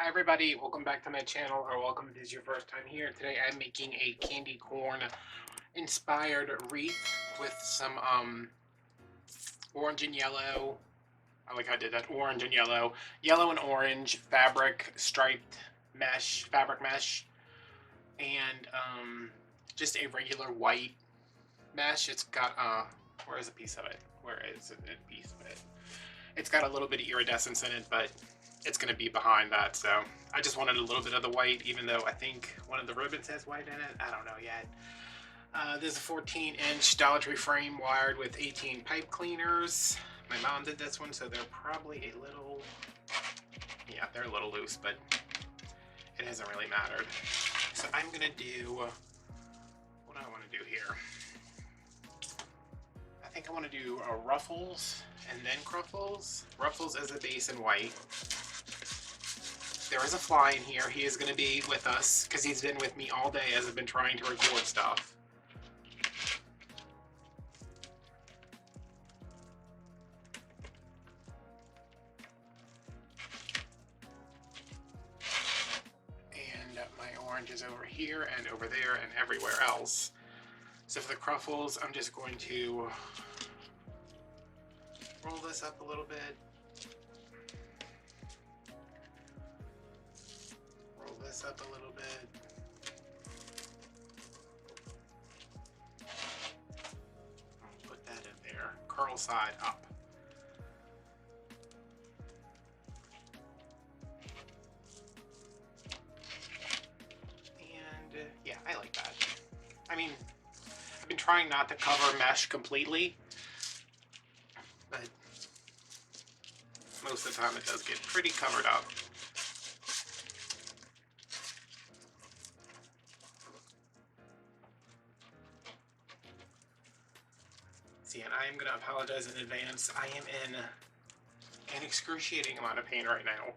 everybody, welcome back to my channel, or welcome if this is your first time here. Today I'm making a candy corn inspired wreath with some orange and yellow. I like how I did that. Orange and yellow and orange fabric striped mesh, fabric mesh, and just a regular white mesh. It's got where is a piece of it? Where is it? A piece of it? It's got a little bit of iridescence in it, but it's going to be behind that, so I just wanted a little bit of the white, even though I think one of the ribbons has white in it. I don't know yet. This is a 14-inch Dollar Tree frame wired with 18 pipe cleaners. My mom did this one, so they're probably a little, yeah, they're a little loose, but it hasn't really mattered. So I'm going to do, what do I want to do here? I think I want to do a Ruffles and then Kruffles. Ruffles as a base in white. There is a fly in here. He is going to be with us because he's been with me all day as I've been trying to record stuff. And my orange is over here and over there and everywhere else. So for the Kruffles, I'm just going to roll this up a little bit. This up a little bit. I'll put that in there. Curl side up. And yeah, I like that. I mean, I've been trying not to cover mesh completely, but most of the time it does get pretty covered up. See, and I am going to apologize in advance. I am in an excruciating amount of pain right now.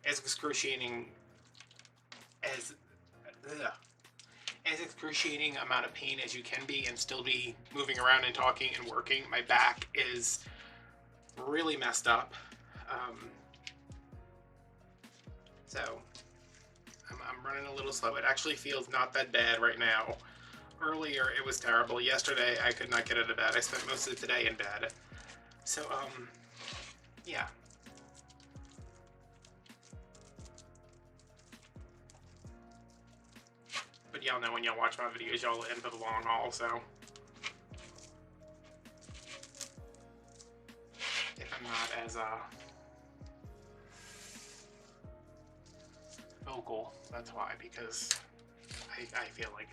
As excruciating as excruciating amount of pain as you can be and still be moving around and talking and working. My back is really messed up. So I'm running a little slow. It actually feels not that bad right now. Earlier it was terrible. Yesterday I could not get out of bed. I spent most of today in bed. So yeah. But y'all know when y'all watch my videos, y'all in for the long haul, so if I'm not as vocal, that's why, because I feel like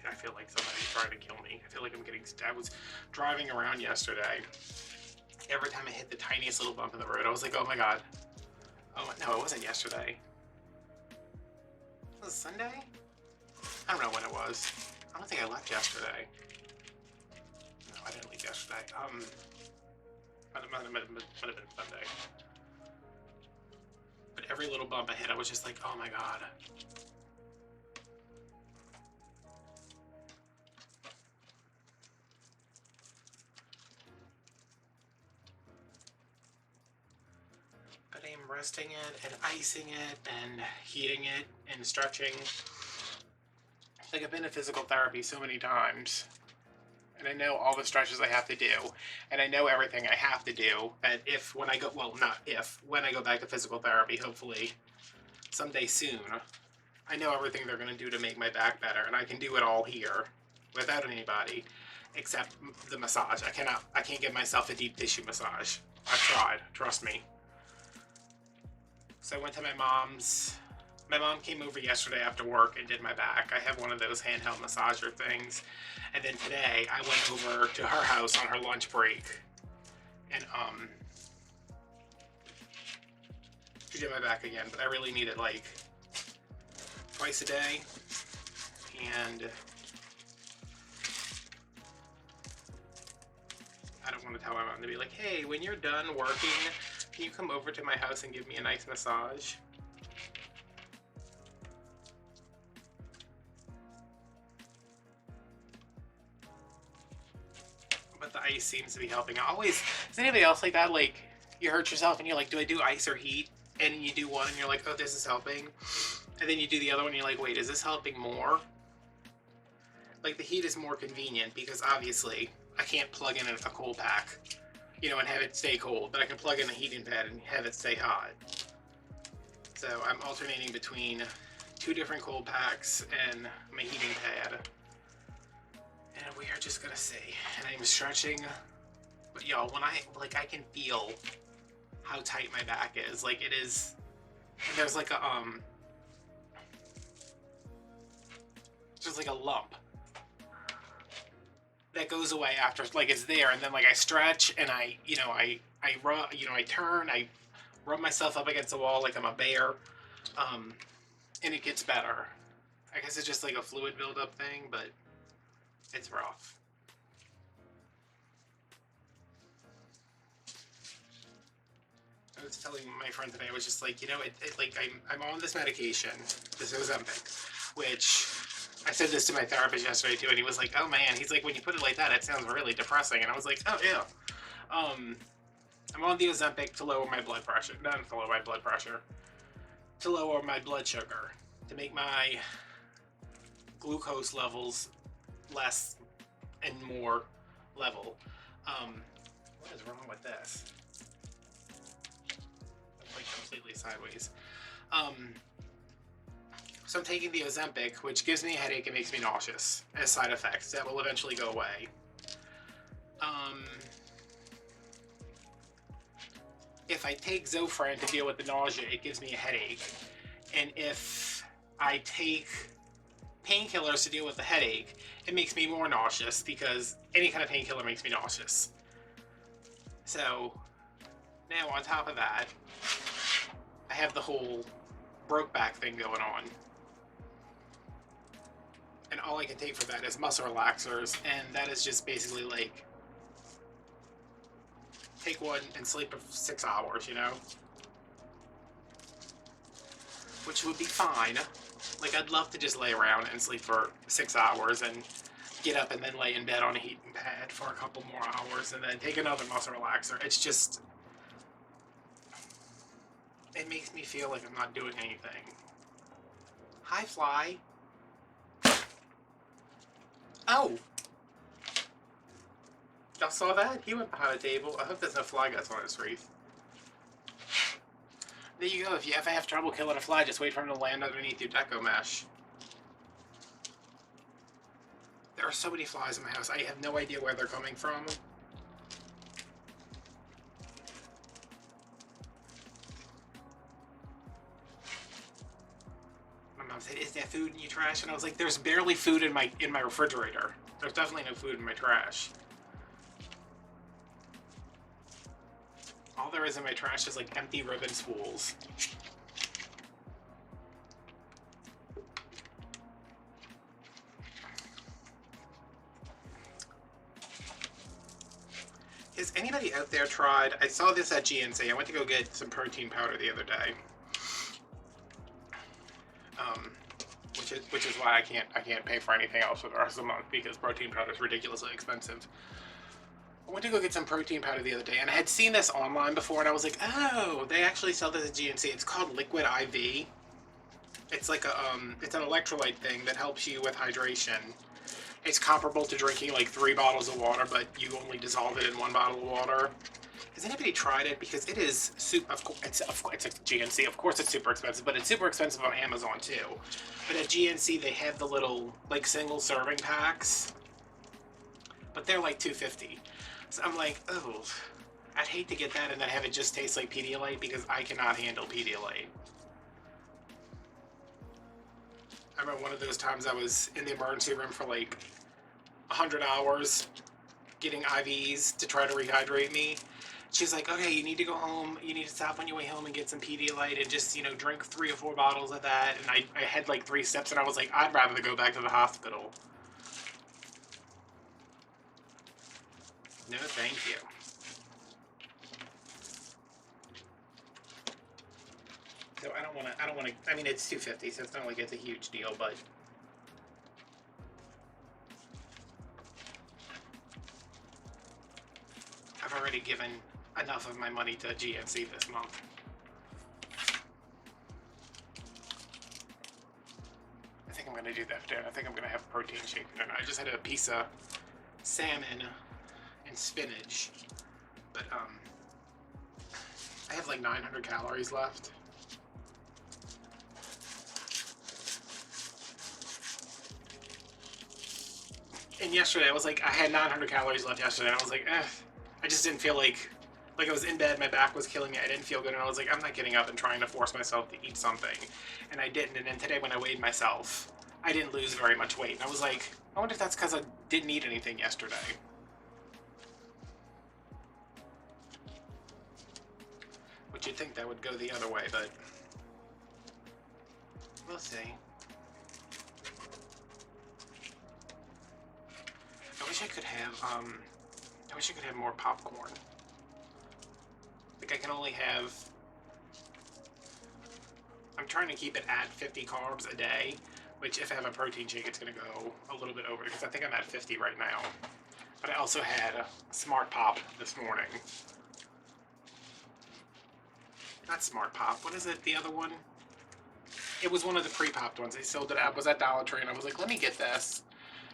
somebody's trying to kill me. I feel like I was driving around yesterday. Every time I hit the tiniest little bump in the road, I was like, oh my God. Oh, no, it wasn't yesterday. Was it Sunday? I don't know when it was. I don't think I left yesterday. No, I didn't leave yesterday. Might have been Sunday. But every little bump I hit, I was just like, oh my God. I'm resting it and icing it and heating it and stretching. Like, I've been to physical therapy so many times, and I know all the stretches I have to do, and I know everything I have to do, that when I go back to physical therapy, hopefully someday soon, I know everything they're going to do to make my back better, and I can do it all here without anybody except the massage. I can't give myself a deep tissue massage. I've tried, trust me. So I went to my mom's. My mom came over yesterday after work and did my back. I have one of those handheld massager things. And then today I went over to her house on her lunch break. And she did my back again, but I really need it like twice a day. And I don't want to tell my mom to be like, hey, when you're done working, can you come over to my house and give me a nice massage? But the ice seems to be helping. Is anybody else like that? Like, you hurt yourself and you're like, do I do ice or heat? and you do one and you're like, oh, this is helping, and then you do the other one and you're like, wait, is this helping more? Like, the heat is more convenient because obviously I can't plug in a cold pack, you know, and have it stay cold, but I can plug in a heating pad and have it stay hot. So I'm alternating between 2 different cold packs and my heating pad. And we are just gonna see. And I'm stretching, but y'all, when I can feel how tight my back is. Like, it is, there's like a, just like a lump that goes away after, like, it's there, and then like I stretch and I rub, I turn, I rub myself up against the wall like I'm a bear, and it gets better. I guess it's just like a fluid buildup thing, but it's rough. I was telling my friend today, I was just like, like I'm on this medication, this Ozempic, which I said this to my therapist yesterday too, and he was like, oh man, he's like, when you put it like that, it sounds really depressing. And I was like, oh yeah. I'm on the Ozempic to lower my blood pressure, not to lower my blood pressure, to lower my blood sugar, to make my glucose levels less and more level. What is wrong with this? It's like completely sideways. So I'm taking the Ozempic, which gives me a headache and makes me nauseous as side effects. That will eventually go away. If I take Zofran to deal with the nausea, it gives me a headache. And if I take painkillers to deal with the headache, it makes me more nauseous, because any kind of painkiller makes me nauseous. So now on top of that, I have the whole broke back thing going on. And all I can take for that is muscle relaxers, and that is just basically like, take one and sleep for 6 hours, you know? Which would be fine. Like, I'd love to just lay around and sleep for 6 hours and get up and then lay in bed on a heating pad for a couple more hours and then take another muscle relaxer. It's just, it makes me feel like I'm not doing anything. Hi, Fly. Oh! Y'all saw that? He went behind a table. I hope there's no fly guts on his wreath. There you go. If you ever have trouble killing a fly, just wait for him to land underneath your Deco mesh. There are so many flies in my house. I have no idea where they're coming from. My mom said, "Is there food in your trash?" And I was like, "There's barely food in my refrigerator. There's definitely no food in my trash. All there is in my trash is like empty ribbon spools." Has anybody out there tried? I saw this at GNC. I went to go get some protein powder the other day. Which is why I can't pay for anything else for the rest of the month, because protein powder is ridiculously expensive. I went to go get some protein powder the other day, and I had seen this online before, and I was like, oh, they actually sell this at GNC. It's called Liquid IV. It's like it's an electrolyte thing that helps you with hydration. It's comparable to drinking like 3 bottles of water, but you only dissolve it in 1 bottle of water. Has anybody tried it? Because it is super. Of course, it's a GNC. Of course, it's super expensive, but it's super expensive on Amazon too. But at GNC, they have the little like single serving packs, but they're like $2.50. So I'm like, oh, I'd hate to get that and then have it just taste like Pedialyte, because I cannot handle Pedialyte. I remember one of those times I was in the emergency room for like 100 hours getting IVs to try to rehydrate me. She's like, okay, you need to go home. You need to stop on your way home and get some Pedialyte and just, drink 3 or 4 bottles of that. And I had like 3 steps, and I was like, I'd rather go back to the hospital. No, thank you. So I don't want to, I mean, it's $2.50, so it's not like it's a huge deal, but I've already given enough of my money to GNC this month. going to do that for dinner. I think I'm going to have a protein shake for dinner. I just had a piece of salmon and spinach, but I have like 900 calories left. And yesterday I was like, I had 900 calories left yesterday, and I was like, I just didn't feel like I was in bed, my back was killing me, I didn't feel good, and I was like, I'm not getting up and trying to force myself to eat something. And I didn't, and then today when I weighed myself, I didn't lose very much weight. And I was like, I wonder if that's because I didn't eat anything yesterday. Which you'd think that would go the other way, but we'll see. I wish I could have more popcorn. Like I can only have, I'm trying to keep it at 50 carbs a day, which if I have a protein shake, it's gonna go a little bit over because I think I'm at 50 right now. But I also had a Smart Pop this morning. Not Smart Pop, what is it, the other one? It was one of the pre-popped ones. They sold it, I was at Dollar Tree and I was like, let me get this.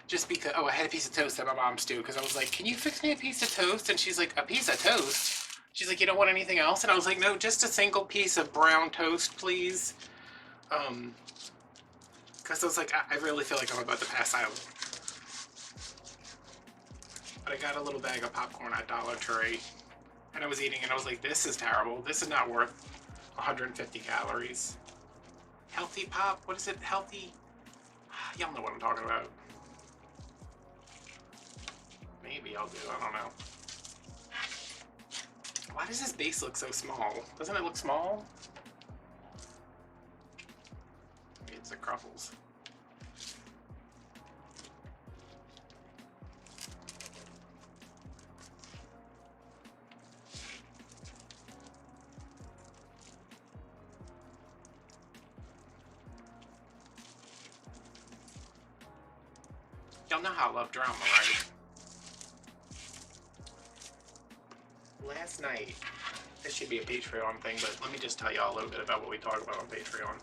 Just because, oh, I had a piece of toast at my mom's too, because I was like, can you fix me a piece of toast? And she's like, a piece of toast? She's like, you don't want anything else? And I was like, no, just a single piece of brown toast, please. Because I was like, I really feel like I'm about to pass out. But I got a little bag of popcorn at Dollar Tree, and I was eating, and I was like, this is terrible. This is not worth 150 calories. Healthy pop? What is it? Healthy? Y'all know what I'm talking about. Maybe I'll do, I don't know. Why does this base look so small? Doesn't it look small? Maybe it's the Kruffles. Y'all know how I love drama, right? Last night, this should be a Patreon thing, but let me just tell y'all a little bit about what we talk about on Patreon.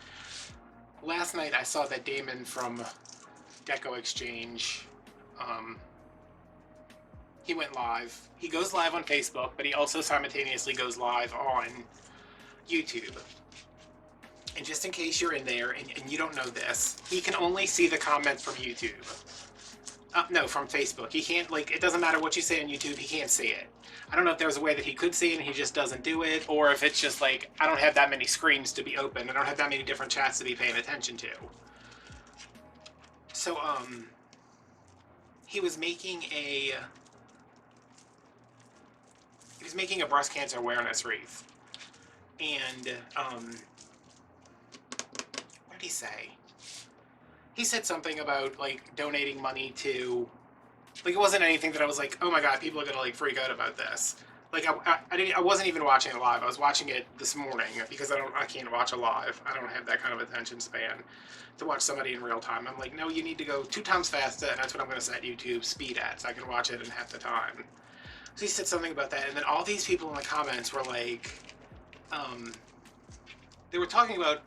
Last night I saw that Damon from Deco Exchange, he went live. He goes live on Facebook, but he also simultaneously goes live on YouTube. And just in case you're in there and you don't know this, he can only see the comments from YouTube. No, from Facebook. He can't, like, it doesn't matter what you say on YouTube, he can't see it. I don't know if there's a way that he could see it and he just doesn't do it, or if it's just like, I don't have that many screens to be open, I don't have that many different chats to be paying attention to. So, he was making a breast cancer awareness wreath. And, what did he say? He said something about, like, donating money to, like, it wasn't anything that I was like, oh my god, people are gonna, like, freak out about this. Like, I wasn't even watching it live. I was watching it this morning because I can't watch it live. I don't have that kind of attention span to watch somebody in real time. I'm like, no, you need to go 2 times faster, and that's what I'm gonna set YouTube speed at, so I can watch it in half the time. So he said something about that, and then all these people in the comments were like, they were talking about,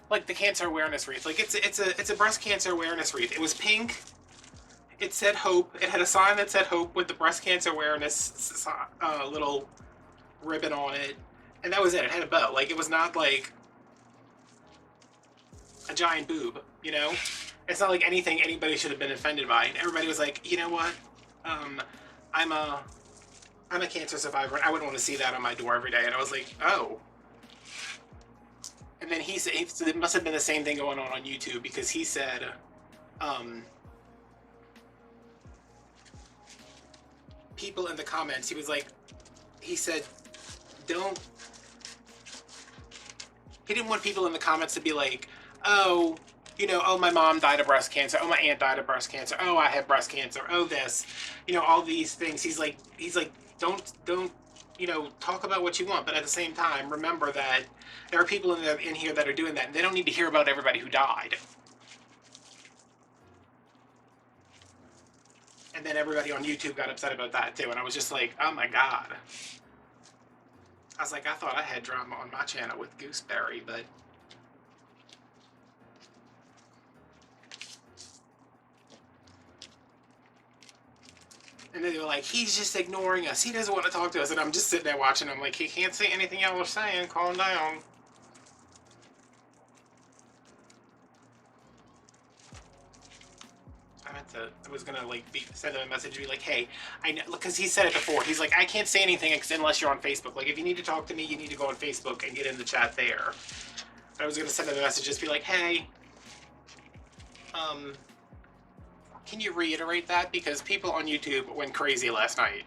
like the cancer awareness wreath. Like it's a breast cancer awareness wreath. It was pink. It said hope. It had a sign that said hope with the breast cancer awareness little ribbon on it, and that was it. It had a bow. Like it was not like a giant boob, you know. It's not like anything anybody should have been offended by. And everybody was like, you know what? I'm a cancer survivor, and I wouldn't want to see that on my door every day. And I was like, oh. And then he said, it must have been the same thing going on YouTube, because he said, people in the comments, he was like, he said, he didn't want people in the comments to be like, oh, you know, oh, my mom died of breast cancer, oh, my aunt died of breast cancer, oh, I have breast cancer, oh, this, you know, all these things. He's like, don't, you know, talk about what you want, but at the same time, remember that there are people in here that are doing that, and they don't need to hear about everybody who died. And then everybody on YouTube got upset about that too, and I was just like, oh my god. I was like, I thought I had drama on my channel with Gooseberry, but And then they were like, he's just ignoring us. He doesn't want to talk to us. And I'm just sitting there watching. I'm like, he can't say anything y'all are saying. Calm down. I was gonna like send him a message and be like, hey, I know, because he said it before. He's like, I can't say anything unless you're on Facebook. Like, if you need to talk to me, you need to go on Facebook and get in the chat there. I was gonna send him a message, just be like, hey, can you reiterate that? Because people on YouTube went crazy last night.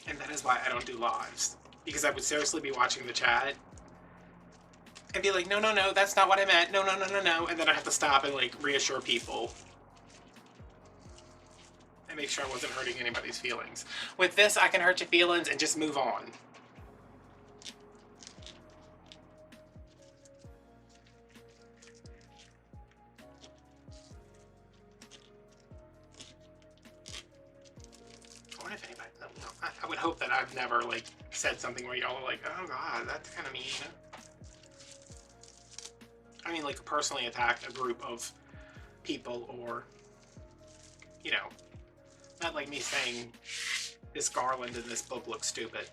And that is why I don't do lives. Because I would seriously be watching the chat and be like, no, no, no, that's not what I meant. No, no, no, no, no. And then I have to stop and like reassure people. And make sure I wasn't hurting anybody's feelings. With this, I can hurt your feelings and just move on. I wonder if anybody, no, I would hope that I've never like said something where y'all are like, oh God, that's kind of mean. I mean, like, personally attacked a group of people, or, you know, not like me saying this garland in this book looks stupid.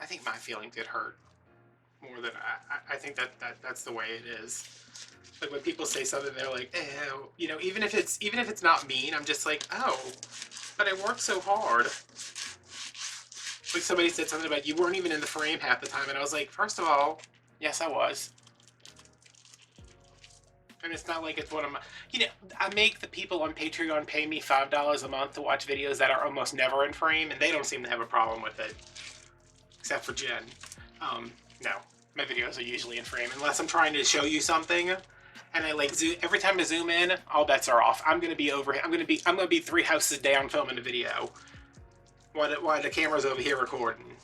I think my feelings get hurt more than I think that's the way it is. Like, when people say something, they're like, "Ew," you know, even if it's not mean, I'm just like, oh, but I worked so hard. Like, somebody said something about you weren't even in the frame half the time, and I was like, first of all, yes, I was. And it's not like it's one of my, you know, I make the people on Patreon pay me $5 a month to watch videos that are almost never in frame, and they don't seem to have a problem with it. Except for Jen. No, my videos are usually in frame, unless I'm trying to show you something, and I like zoom, every time I zoom in, all bets are off. I'm gonna be 3 houses down filming a video, while the camera's over here recording.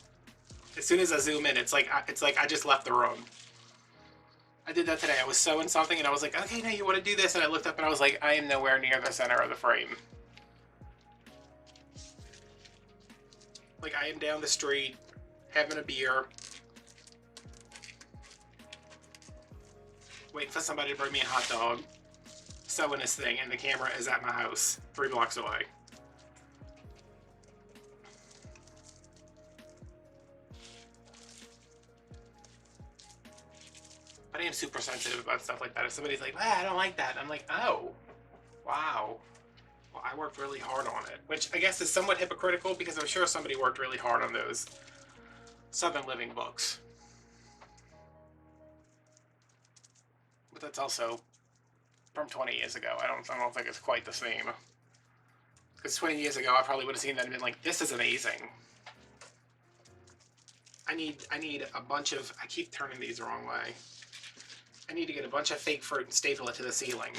As soon as I zoom in, it's like I just left the room. I did that today. I was sewing something, and I was like, okay, now you want to do this, and I looked up, and I was like, I am nowhere near the center of the frame. Like, I am down the street, having a beer, waiting for somebody to bring me a hot dog, sewing this thing, and the camera is at my house, 3 blocks away. But I am super sensitive about stuff like that. If somebody's like, I don't like that, I'm like, oh, wow. Well, I worked really hard on it, which I guess is somewhat hypocritical, because I'm sure somebody worked really hard on those Southern Living books. But that's also from 20 years ago. I don't think it's quite the same. Because 20 years ago, I probably would have seen that and been like, this is amazing. I need a bunch of, I keep turning these the wrong way. I need to get a bunch of fake fruit and staple it to the ceiling.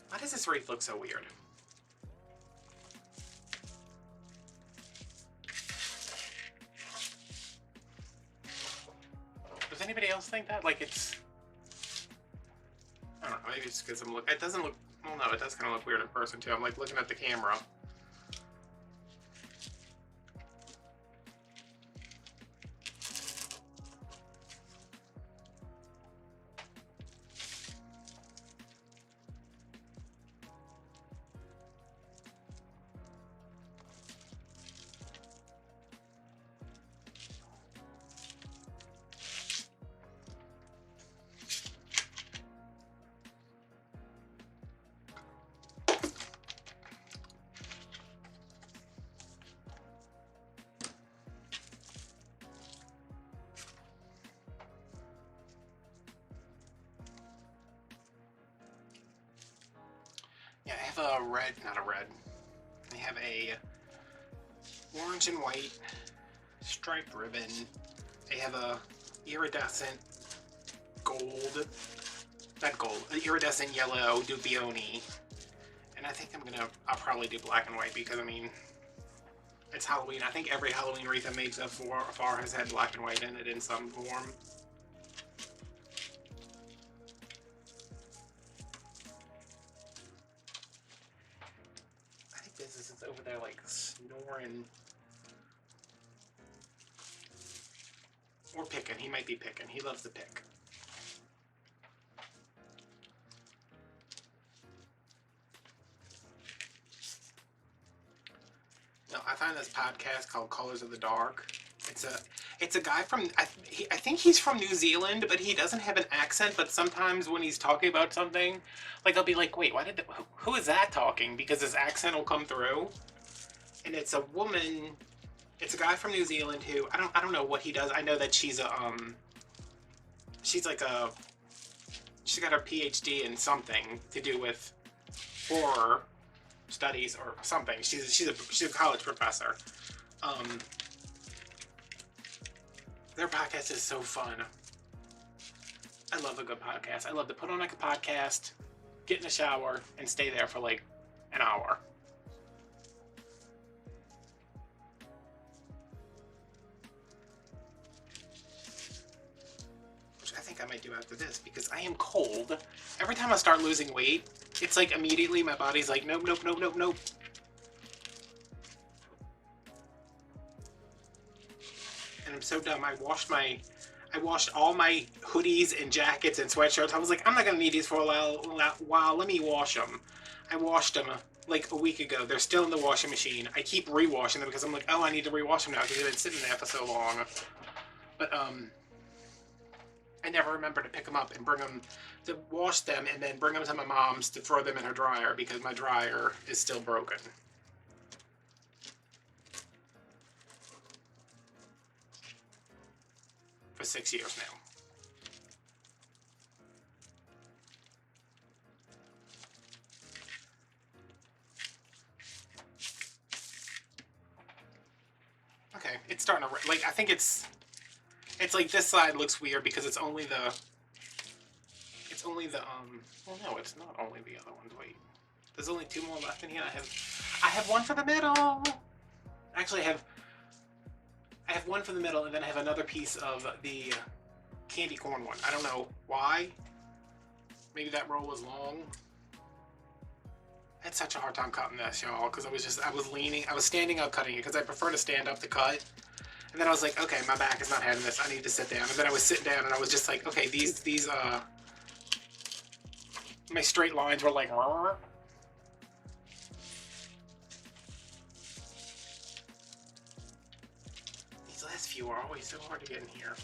Why does this wreath look so weird? Does anybody else think that? Like, it's, I don't know, maybe it's because it doesn't look, well, no, it does kind of look weird in person too. I'm like looking at the camera. Yeah, I have a red, not a red. I have a orange and white striped ribbon. I have a iridescent gold, not gold, an iridescent yellow Dubioni. And I think I'll probably do black and white because, I mean, it's Halloween. I think every Halloween wreath I made so far has had black and white in it in some form. I think Business is over there like snoring. Or picking. He might be picking. He loves to pick. No, I find this podcast called Colors of the Dark. It's a guy from, I think he's from New Zealand, but he doesn't have an accent, but sometimes when he's talking about something, like I'll be like, wait, who is that talking? Because his accent will come through. And it's a woman, it's a guy from New Zealand who, I don't know what he does. I know that she's she's got her PhD in something to do with horror studies or something. She's a college professor. Their podcast is so fun. I love a good podcast. I love to put on like a podcast, get in the shower, and stay there for like an hour. Which I think I might do after this because I am cold. Every time I start losing weight, it's like immediately my body's like, nope, nope, nope, nope, nope. And I'm so dumb. I washed all my hoodies and jackets and sweatshirts. I was like, I'm not gonna need these for a while. Let me wash them. I washed them like a week ago. They're still in the washing machine. I keep re-washing them because I'm like, oh, I need to re-wash them now because they've been sitting there for so long. But I never remember to pick them up and bring them to wash them and then bring them to my mom's to throw them in her dryer because my dryer is still broken. For 6 years now. Okay, it's starting to, like, I think it's like this side looks weird because it's only the, well no, it's not only the other ones, wait. There's only 2 more left in here. I have one for the middle. Actually, I have one for the middle, and then I have another piece of the candy corn one. I don't know why. Maybe that roll was long. I had such a hard time cutting this, y'all, because I was standing up cutting it because I prefer to stand up to cut. And then I was like, okay, my back is not having this. I need to sit down. And then I was sitting down, and I was just like, okay, these my straight lines were like, these last few are always so hard to get in here.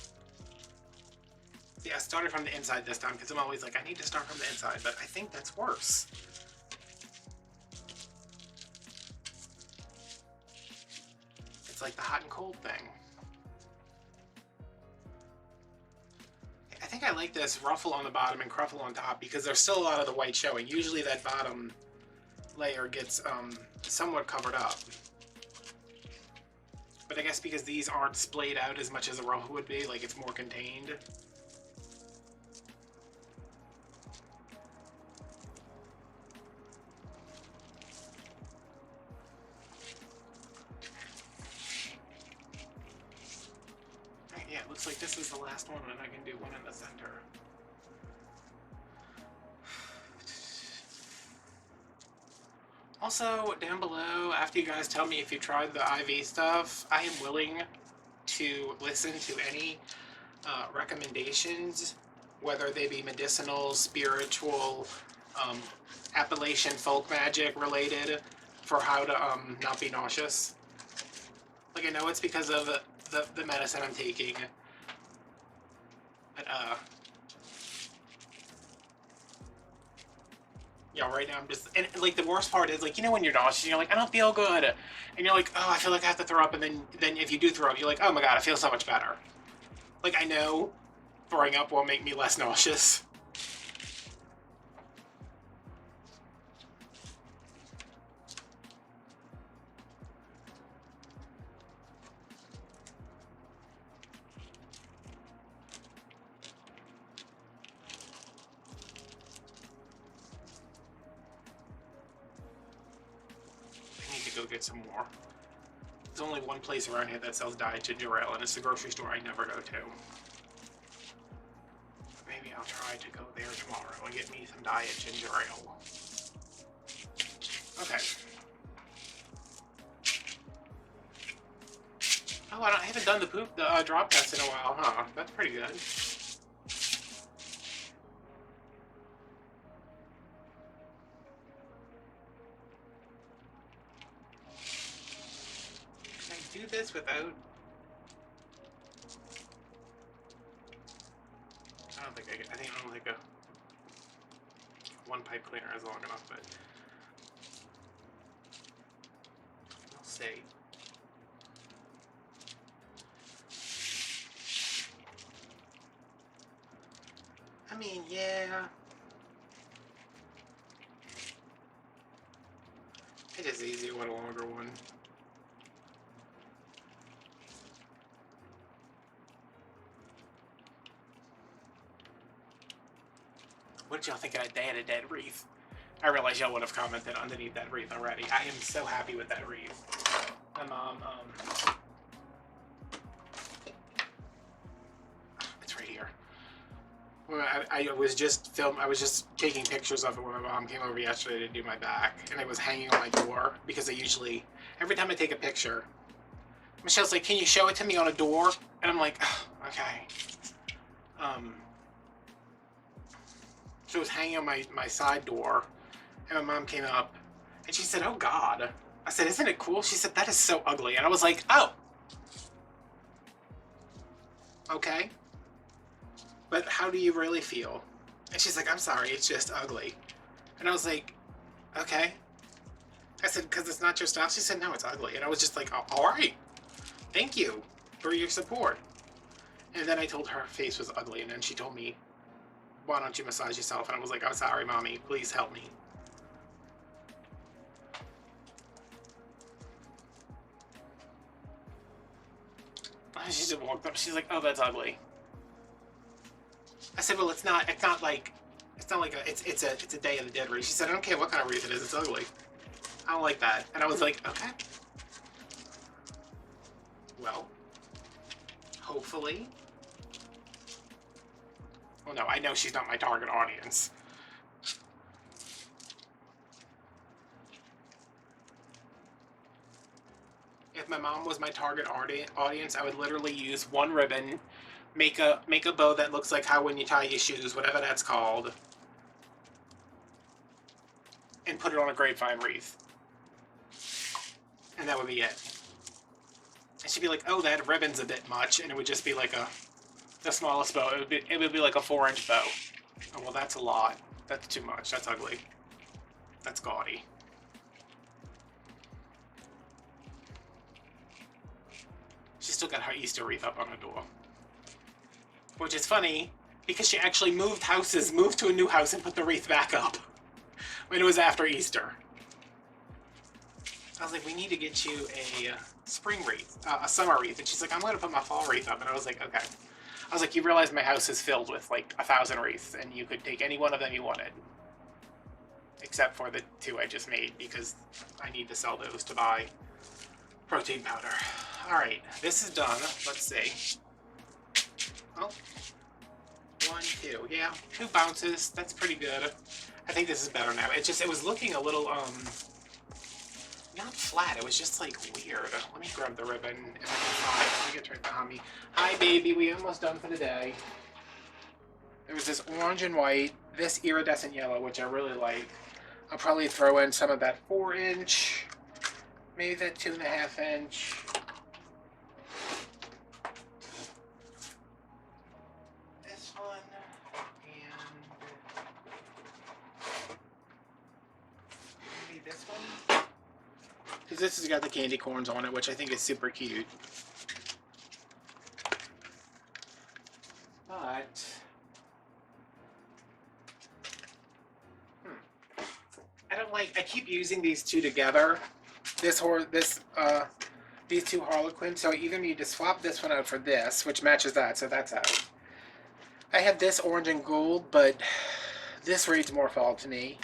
Yeah, I started from the inside this time because I'm always like, I need to start from the inside, but I think that's worse. It's like the hot and cold thing. I think I like this ruffle on the bottom and kruffle on top because there's still a lot of the white showing. Usually that bottom layer gets somewhat covered up. But I guess because these aren't splayed out as much as a ruffle would be, like it's more contained. Yeah, it looks like this is the last one and I can do one in the center. Also, down below, after you guys tell me if you tried the IV stuff, I am willing to listen to any recommendations, whether they be medicinal, spiritual, Appalachian folk magic related, for how to not be nauseous. Like, I know it's because of the medicine I'm taking, but yeah, right now I'm just, and like the worst part is, like, you know when you're nauseous, you're like, I don't feel good, and you're like, oh, I feel like I have to throw up, and then if you do throw up, you're like, oh my god, I feel so much better. Like, I know throwing up will make me less nauseous. get some more. There's only one place around here that sells dyed ginger ale, and it's the grocery store I never go to. Maybe I'll try to go there tomorrow and get me some dyed ginger ale. Okay. Oh, I haven't done the drop test in a while, huh? That's pretty good. Can I do this without? I don't think a one pipe cleaner is long enough, but we'll see. I mean, yeah. It is easier with a longer one. What did y'all think of that Day of the Dead wreath? I realize y'all would have commented underneath that wreath already. I am so happy with that wreath. My mom, it's right here. I was just taking pictures of it when my mom came over yesterday to do my back, and it was hanging on my door because I usually, every time I take a picture, Michelle's like, "Can you show it to me on a door?" And I'm like, oh, okay. So it was hanging on my side door, and my mom came up, and she said, "Oh God." I said, "Isn't it cool?" She said, "That is so ugly." And I was like, "Oh, okay. But how do you really feel?" And she's like, "I'm sorry, it's just ugly." And I was like, "Okay." I said, "Because it's not your style?" She said, "No, it's ugly." And I was just like, oh, all right. Thank you for your support. And then I told her face was ugly, and then she told me, "Why don't you massage yourself?" And I was like, "I'm sorry, Mommy. Please help me." And she just walked up. She's like, "Oh, that's ugly." I said, "Well, it's not like it's a Day of the Dead wreath." She said, "I don't care what kind of wreath it is. It's ugly. I don't like that." And I was like, "Okay. Well, hopefully." Well, no, I know she's not my target audience. If my mom was my target audience, I would literally use one ribbon, make a bow that looks like how when you tie your shoes, whatever that's called, and put it on a grapevine wreath. And that would be it. And she'd be like, "Oh, that ribbon's a bit much," and it would just be like the smallest bow. It would be like a 4-inch bow. Oh, well, that's a lot. That's too much. That's ugly. That's gaudy. She still got her Easter wreath up on her door. Which is funny, because she actually moved to a new house and put the wreath back up when it was after Easter. I was like, "We need to get you a spring wreath, a summer wreath." And she's like, "I'm going to put my fall wreath up." And I was like, "Okay." I was like, "You realize my house is filled with like 1,000 wreaths, and you could take any one of them you wanted. Except for the 2 I just made, because I need to sell those to buy protein powder." Alright, this is done. Let's see. Oh. 1, 2. Yeah, 2 bounces. That's pretty good. I think this is better now. It was looking a little, not flat. It was just, like, weird. Let me grab the ribbon if I can find it. Let me get right behind me. Hi, baby. We almost done for the day. There was this orange and white, this iridescent yellow, which I really like. I'll probably throw in some of that 4-inch, maybe that 2.5-inch. This one, and maybe this one. Because this has got the candy corns on it, which I think is super cute. But I keep using these two together. These two Harlequins. So I either need to swap this one out for this, which matches that, so that's out. I have this orange and gold, but this reads more fall to me.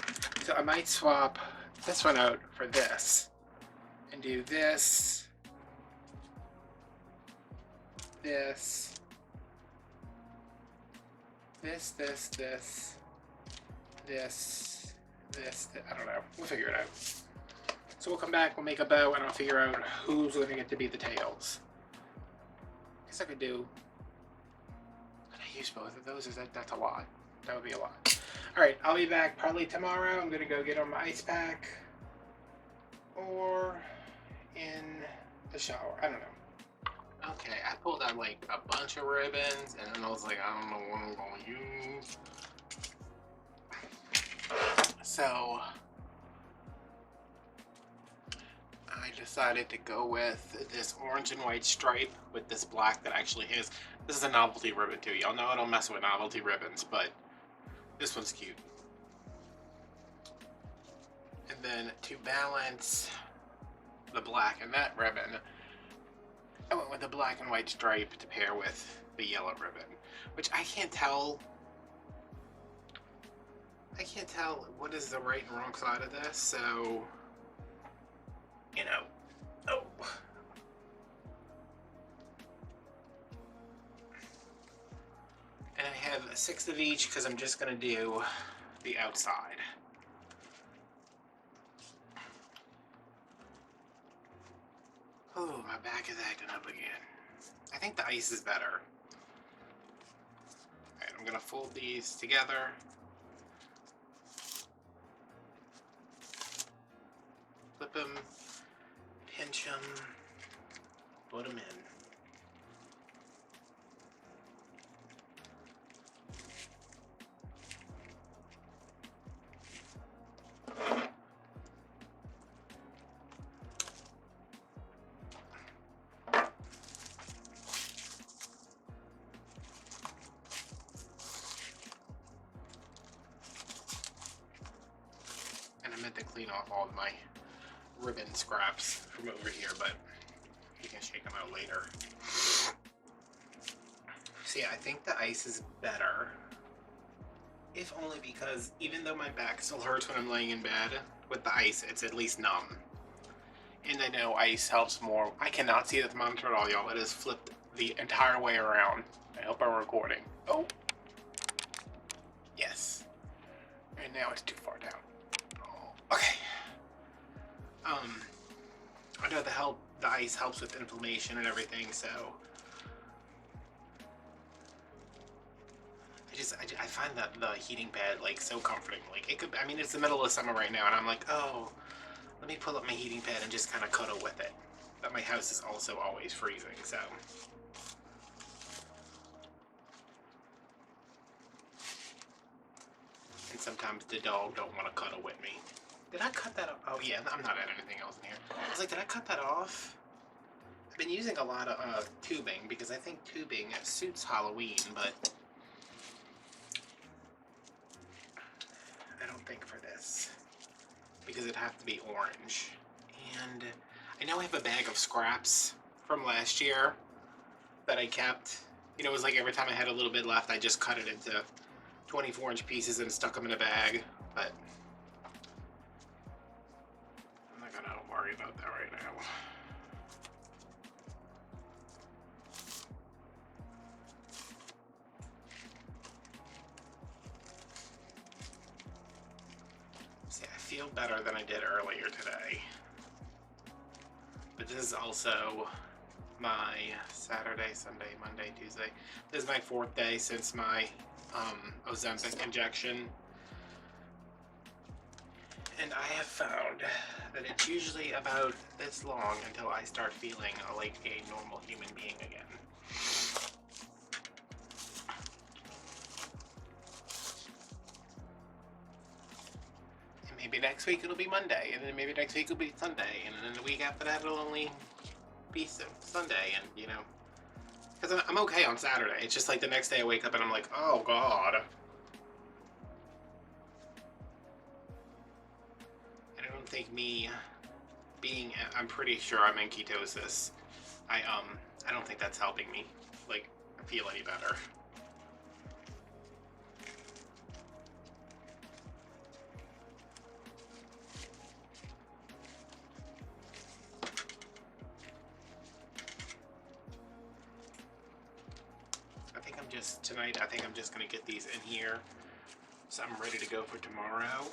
So I might swap this one out for this. and do this, this, this, this, this, this, this, I don't know. We'll figure it out. So we'll come back, we'll make a bow, and I'll figure out who's going to get to be the tails. I guess I could do... Can I use both of those? That's a lot. That would be a lot. Alright, I'll be back probably tomorrow. I'm going to go get on my ice pack. Or in the shower. I don't know. Okay, I pulled out like a bunch of ribbons, and then I was like, I don't know what I'm going to use. So I decided to go with this orange and white stripe with this black that actually is. This is a novelty ribbon too. Y'all know I don't mess with novelty ribbons, but this one's cute. And then to balance the black and that ribbon, I went with the black and white stripe to pair with the yellow ribbon, which I can't tell what is the right and wrong side of this, so, you know, oh. And I have 6 of each because I'm just going to do the outside. Oh, my back is acting up again. I think the ice is better. Alright, I'm going to fold these together. Flip them, pinch them, put them in. And I meant to clean off all of my ribbon scraps from over here, but you can shake them out later. So yeah, I think the ice is better, if only because even though my back still hurts when I'm laying in bed, with the ice it's at least numb. And I know ice helps more. I cannot see the thermometer at all, y'all. It is flipped the entire way around. I hope I'm recording. Oh, yes. And now it's too far down. Oh, okay. I know the ice helps with inflammation and everything, so I find that the heating pad like so comforting. Like it could, I mean, it's the middle of summer right now, and I'm like, oh, let me pull up my heating pad and just kind of cuddle with it. But my house is also always freezing, so. And sometimes the dog don't want to cuddle with me. Did I cut that off? Oh yeah, I'm not adding anything else in here. I was like, did I cut that off? I've been using a lot of tubing because I think tubing suits Halloween, but I don't think for this because it'd have to be orange. And I know I have a bag of scraps from last year that I kept. You know, it was like every time I had a little bit left, I just cut it into 24-inch pieces and stuck them in a bag, but I'm not gonna worry about that right now. See, I feel better than I did earlier today. But this is also my Saturday, Sunday, Monday, Tuesday. This is my 4th day since my Ozempic injection. And I have found that it's usually about this long until I start feeling like a normal human being again. And maybe next week it'll be Monday, and then maybe next week it'll be Sunday, and then the week after that it'll only be Sunday, and you know. Because I'm okay on Saturday. It's just like the next day I wake up and I'm like, oh God. And I don't think me being, I'm pretty sure I'm in ketosis. I don't think that's helping me, like, feel any better. tonight. I think I'm just gonna get these in here so I'm ready to go for tomorrow.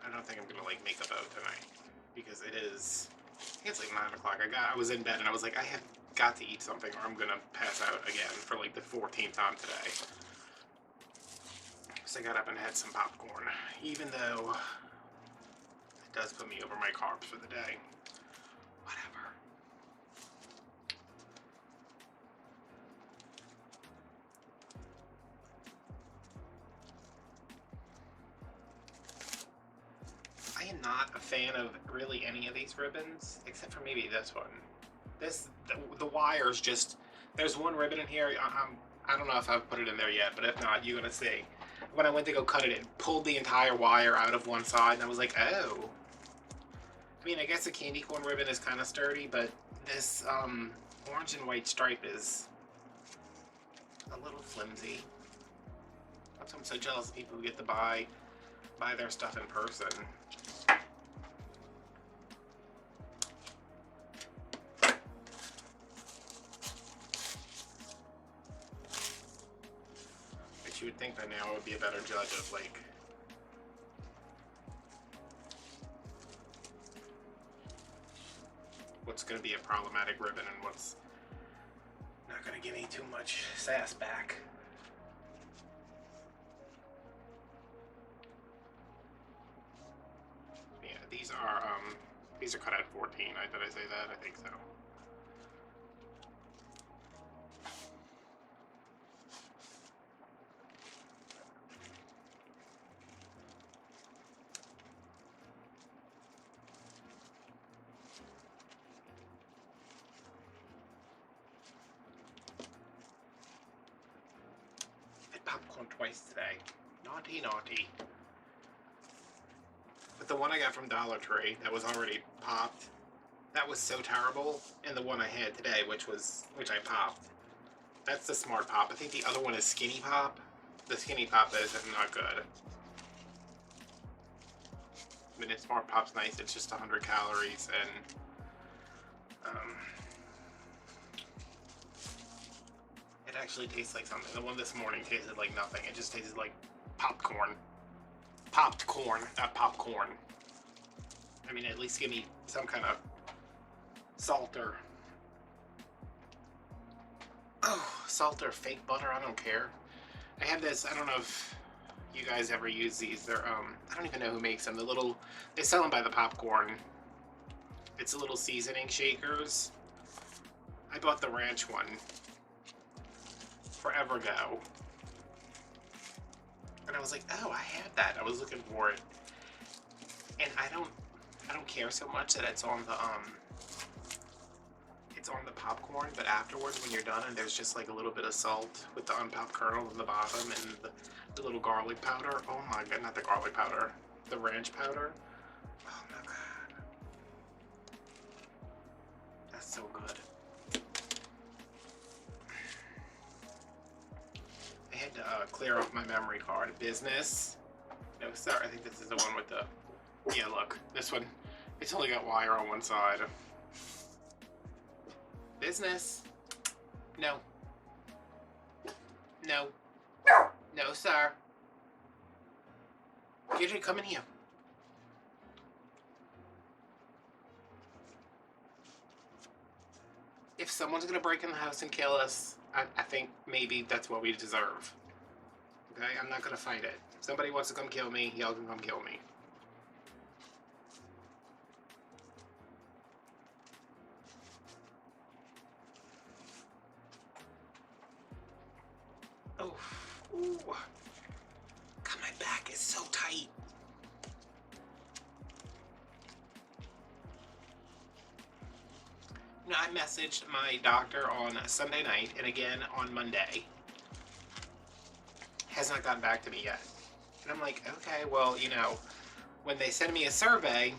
I don't think I'm gonna like make a bow tonight because it is, I think it's like 9 o'clock. I was in bed and I was like, I have got to eat something or I'm gonna pass out again for like the 14th time today. So I got up and had some popcorn, even though it does put me over my carbs for the day. Whatever. I am not a fan of really any of these ribbons, except for maybe this one. The wire's just, there's one ribbon in here, I don't know if I've put it in there yet, but if not, you're gonna see. When I went to go cut it, it pulled the entire wire out of one side, and I was like, oh. I mean, I guess the candy corn ribbon is kind of sturdy, but this orange and white stripe is a little flimsy. That's why I'm so jealous of people who get to buy their stuff in person. But you would think by now I would be a better judge of like what's going to be a problematic ribbon and what's not going to give me too much sass back. Yeah, these are cut at 14. Did I say that? I think so. Popcorn twice today. Naughty, naughty. But the one I got from Dollar Tree that was already popped, that was so terrible. And the one I had today, which I popped, that's the Smart Pop. I think the other one is Skinny Pop. The Skinny Pop is not good. I mean, the Smart Pop's nice. It's just 100 calories and it actually tastes like something. The one this morning tasted like nothing. It just tasted like popcorn. Popped corn, not popcorn. I mean, at least give me some kind of salt or... Oh, salt or fake butter, I don't care. I have this, I don't know if you guys ever use these. They're, I don't even know who makes them. They sell them by the popcorn. It's a little seasoning shakers. I bought the ranch one forever ago. And I was like, oh, I had that. I was looking for it. And I don't care so much that it's on the popcorn, but afterwards when you're done and there's just like a little bit of salt with the unpopped kernel in the bottom and the little garlic powder. Oh my god, not the garlic powder, the ranch powder. Oh my god. That's so good. I had to clear off my memory card. Business. No, sorry, I think this is the one with the... Yeah, look. This one, it's only got wire on one side. Business. No. No. No, sir. Gidget, come in here. If someone's gonna break in the house and kill us, I think maybe that's what we deserve. Okay? I'm not gonna fight it. If somebody wants to come kill me, y'all can come kill me. Oh, ooh. God, my back is so tight. You know, I messaged my doctor on Sunday night and again on Monday. Has not gotten back to me yet. And I'm like, okay, well, you know, when they send me a survey,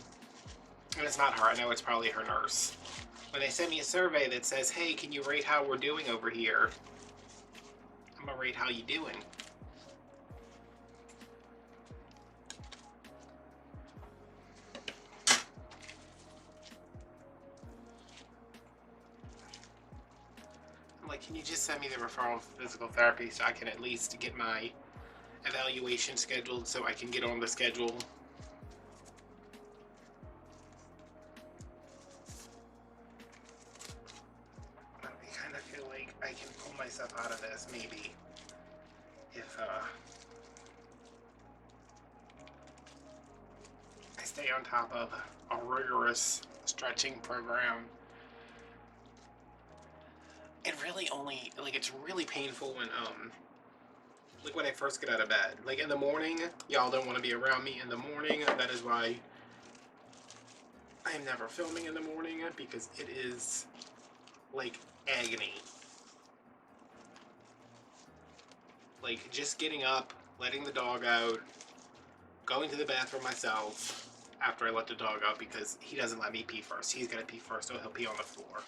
and it's not her, I know it's probably her nurse. When they send me a survey that says, hey, can you rate how we're doing over here? I'm gonna rate how you doing. I'm like, Can you just send me the referral for physical therapy so I can at least get my evaluation scheduled so I can get on the schedule? I kind of feel like I can pull myself out of this, maybe, if I stay on top of a rigorous stretching program. It really only, like, it's really painful when, like, when I first get out of bed. Like, in the morning, y'all don't want to be around me in the morning. That is why I am never filming in the morning, because it is, like, agony. Like, just getting up, letting the dog out, going to the bathroom myself after I let the dog out, because he doesn't let me pee first. He's gonna pee first, so he'll pee on the floor.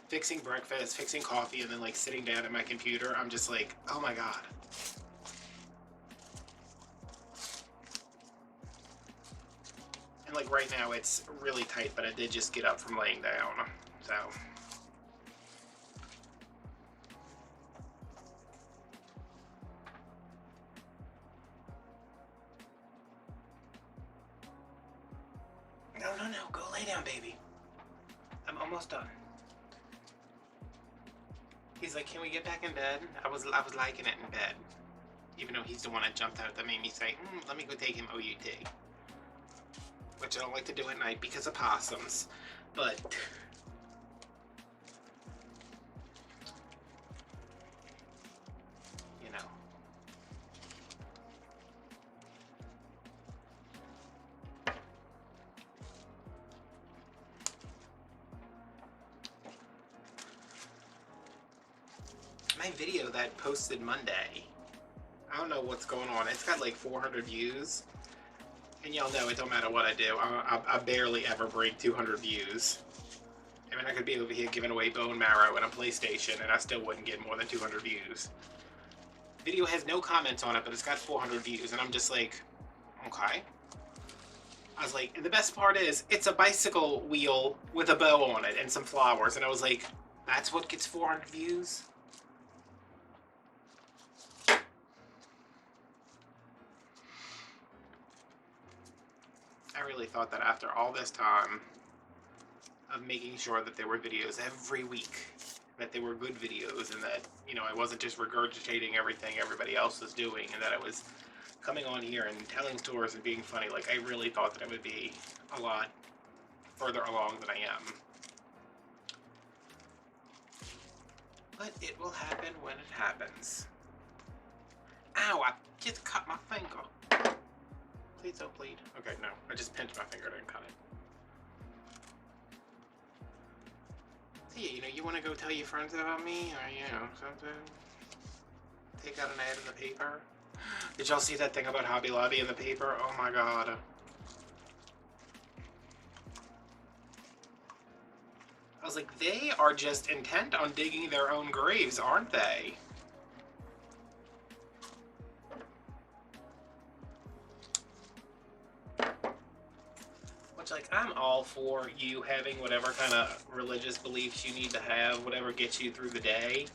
Fixing breakfast, fixing coffee, and then, like, sitting down at my computer, I'm just like, oh my god. And, like, right now it's really tight, but I did just get up from laying down, so. No, go lay down, baby. I'm almost done. He's like, can we get back in bed? I was liking it in bed. Even though he's the one that jumped out that made me say, let me go take him OUT. Which I don't like to do at night because of possums. But you know. My video that posted Monday, I don't know what's going on. It's got like 400 views. And y'all know it don't matter what I do. I barely ever break 200 views. I mean, I could be over here giving away bone marrow and a PlayStation and I still wouldn't get more than 200 views. Video has no comments on it, but it's got 400 views. And I'm just like, okay. I was like, and the best part is, it's a bicycle wheel with a bow on it and some flowers. And I was like, that's what gets 400 views? I really thought that after all this time of making sure that there were videos every week, that they were good videos, and that, you know, I wasn't just regurgitating everything everybody else was doing, and that I was coming on here and telling stories and being funny. Like, I really thought that I would be a lot further along than I am. But it will happen when it happens. Ow, I just cut my finger. Please don't bleed. Okay, no. I just pinched my finger and cut it. So yeah, you know, you want to go tell your friends about me? Or, you know, something? Take out an ad in the paper? Did y'all see that thing about Hobby Lobby in the paper? Oh my god. I was like, they are just intent on digging their own graves, aren't they? Which, like, I'm all for you having whatever kind of religious beliefs you need to have, whatever gets you through the day.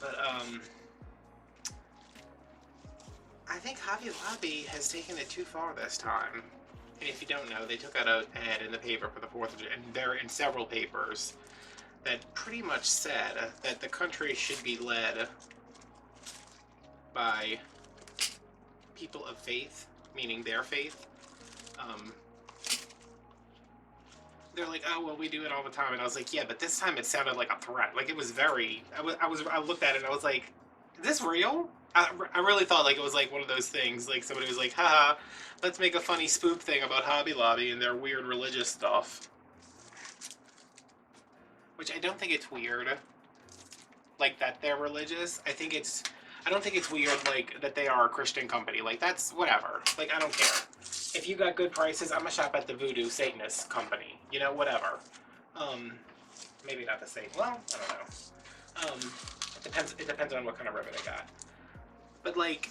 But, I think Hobby Lobby has taken it too far this time. And if you don't know, they took out an ad in the paper for the 4th of July, and they're in several papers, that pretty much said that the country should be led by people of faith, meaning their faith. They're like, oh, well, we do it all the time. And I was like, yeah, but this time it sounded like a threat. Like, it was very, I looked at it and I was like, is this real? I really thought like it was like one of those things, like somebody was like, haha, let's make a funny spoof thing about Hobby Lobby and their weird religious stuff. Which I don't think it's weird, like, that they're religious. I don't think it's weird, like, that they are a Christian company. Like, that's whatever. Like, I don't care. If you got good prices, I'm gonna shop at the Voodoo Satanist company. You know, whatever. Maybe not the same. Well, I don't know. It depends on what kind of ribbon I got. But, like,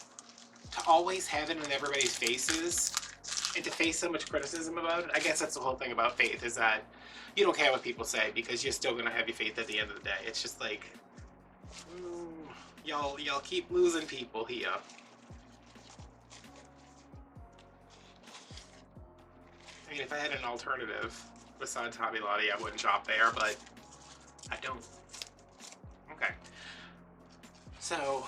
to always have it in everybody's faces and to face so much criticism about it. I guess that's the whole thing about faith, is that you don't care what people say because you're still gonna have your faith at the end of the day. It's just like, y'all keep losing people here. I mean, if I had an alternative besides Hobby Lobby, I wouldn't shop there, but I don't. Okay. So,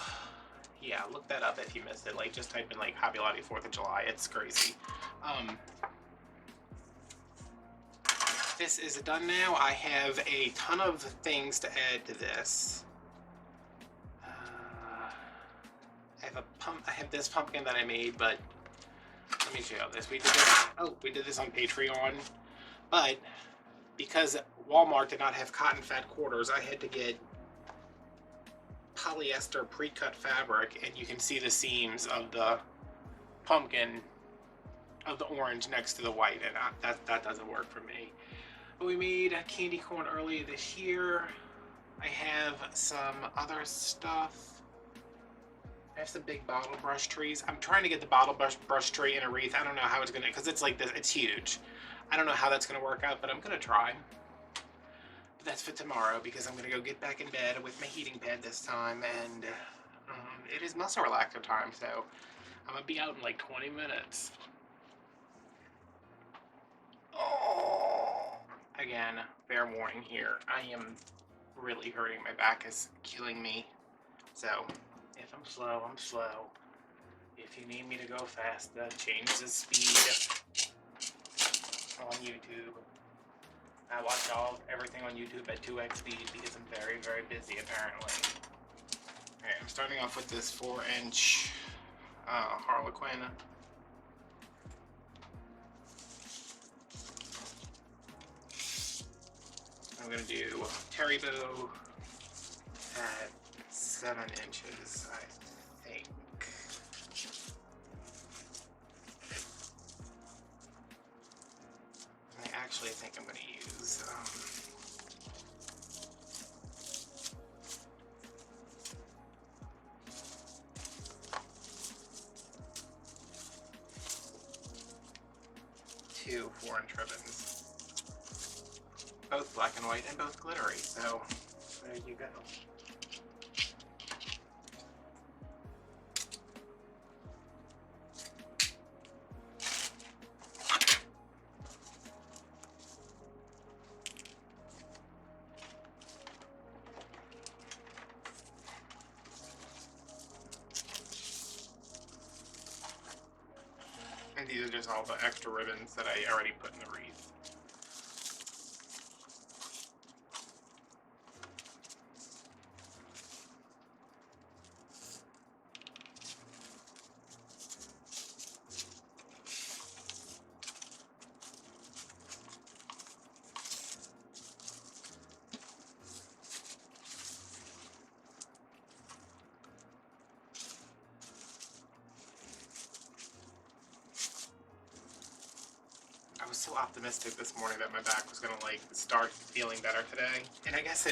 yeah, look that up if you missed it. Like, just type in, like, Hobby Lobby 4th of July. It's crazy. This is done now. I have a ton of things to add to this. I have this pumpkin that I made, but let me show you this. We did this on Patreon, but because Walmart did not have cotton fat quarters, I had to get polyester pre-cut fabric, and you can see the seams of the pumpkin, of the orange next to the white, and that doesn't work for me. But we made a candy corn earlier this year. I have some other stuff. I have some big bottle brush trees. I'm trying to get the bottle brush tree in a wreath. I don't know how it's gonna, because it's like this, it's huge. I don't know how that's gonna work out, but I'm gonna try. But that's for tomorrow, because I'm gonna go get back in bed with my heating pad this time, and it is muscle relaxer time, so I'm gonna be out in like 20 minutes. Oh, again, fair warning here. I am really hurting. My back is killing me. So, if I'm slow, I'm slow. If you need me to go faster, change the speed on YouTube. I watch everything on YouTube at 2x speed because I'm very, very busy apparently. Alright, I'm starting off with this 4-inch Harlequin. I'm going to do Terry Bow at 7 inches, I think. I actually think I'm going to use 2 4-inch ribbons. Both black and white and both glittery, so there you go. And these are just all the extra ribbons that I already put in the wreath. I was so optimistic this morning that my back was gonna like start feeling better today, and I guess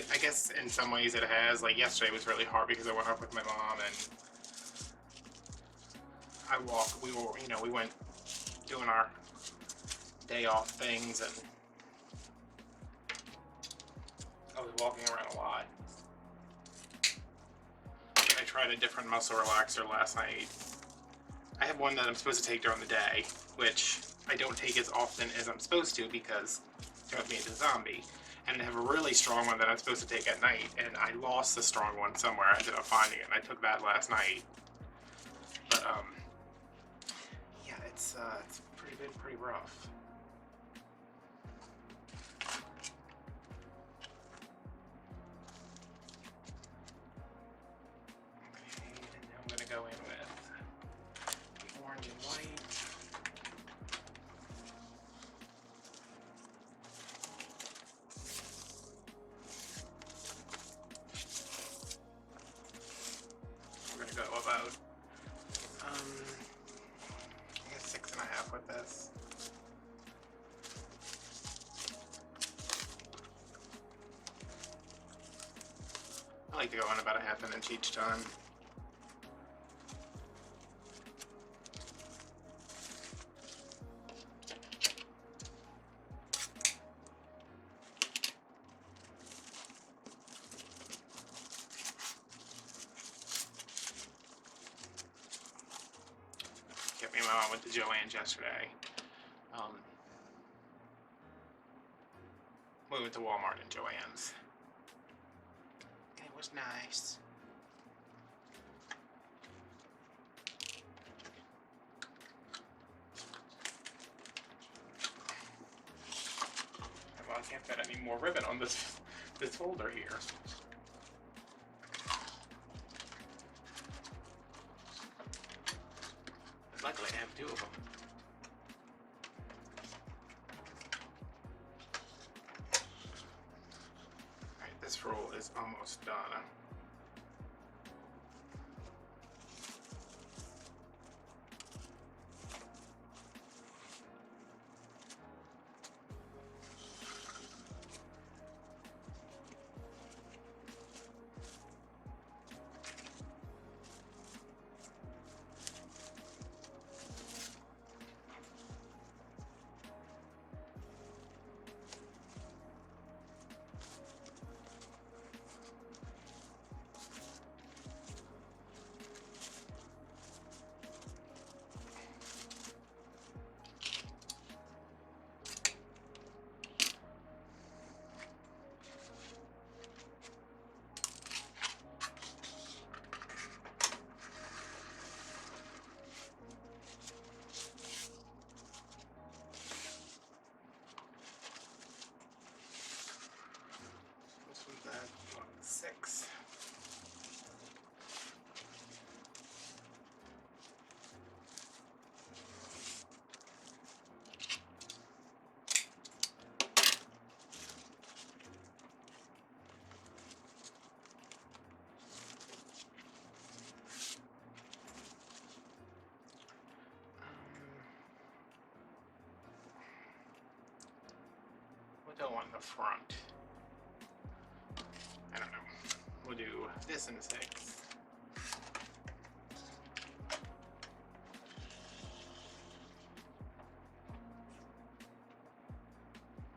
in some ways it has. Like yesterday was really hard because I went up with my mom and we went doing our day off things, and I was walking around a lot. I tried a different muscle relaxer last night. I have one that I'm supposed to take during the day, which I don't take as often as I'm supposed to because it turns me into a zombie. And I have a really strong one that I'm supposed to take at night, and I lost the strong one somewhere. I ended up finding it, and I took that last night. But yeah, it's pretty rough. Okay, and now I'm gonna go in with the orange and white. Go about I guess 6.5 with this. I like to go in about 1/2 inch each time. my mom went to Joann's yesterday. We went to Walmart and Joann's. It was nice. Well, I can't fit any more ribbon on this folder here. But luckily, I have two of them. Alright, this roll is almost done. Six. What do I want in the front? I don't know. We'll do this in 6.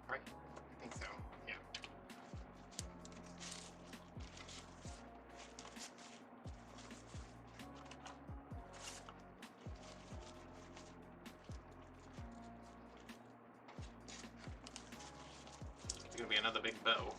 Right? I think so. Yeah. It's gonna be another big bow.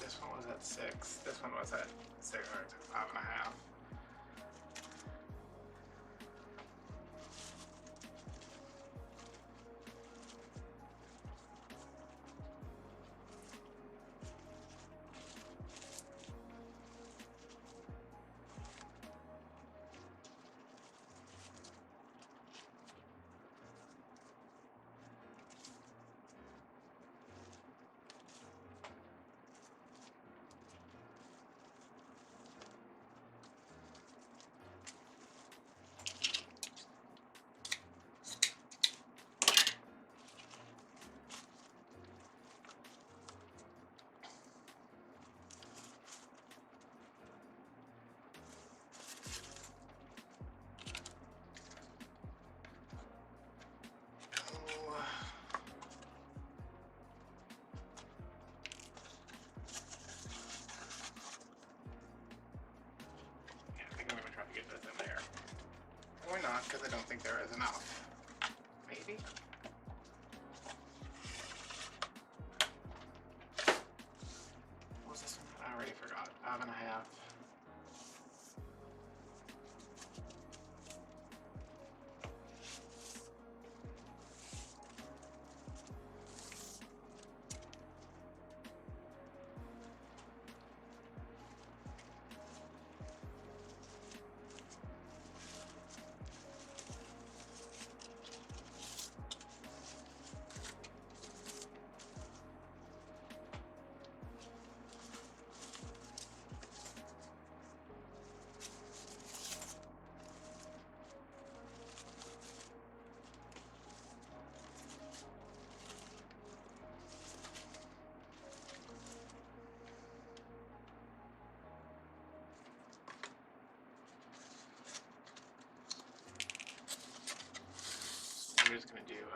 This one was at 6. This one was at 6 or 5.5. Get this in there. Or not, because I don't think there is enough. Maybe? What was this one? I already forgot. 5.5.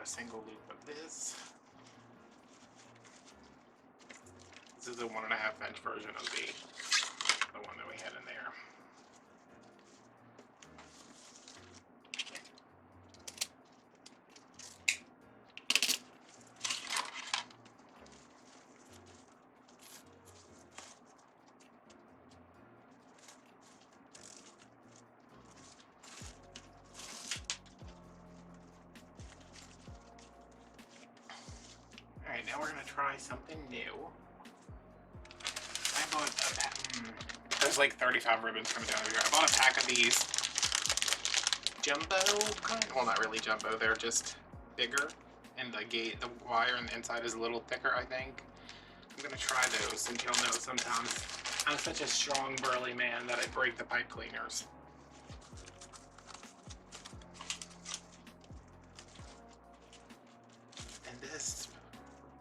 a single loop of this. This is the 1.5 inch version of the one that we had in there. Alright, now we're going to try something new. I bought a pack. There's like 35 ribbons coming down over here. I bought a pack of these jumbo kind. Well, not really jumbo. They're just bigger, and the wire on the inside is a little thicker, I think. I'm going to try those, since you'll know sometimes I'm such a strong, burly man that I break the pipe cleaners. And this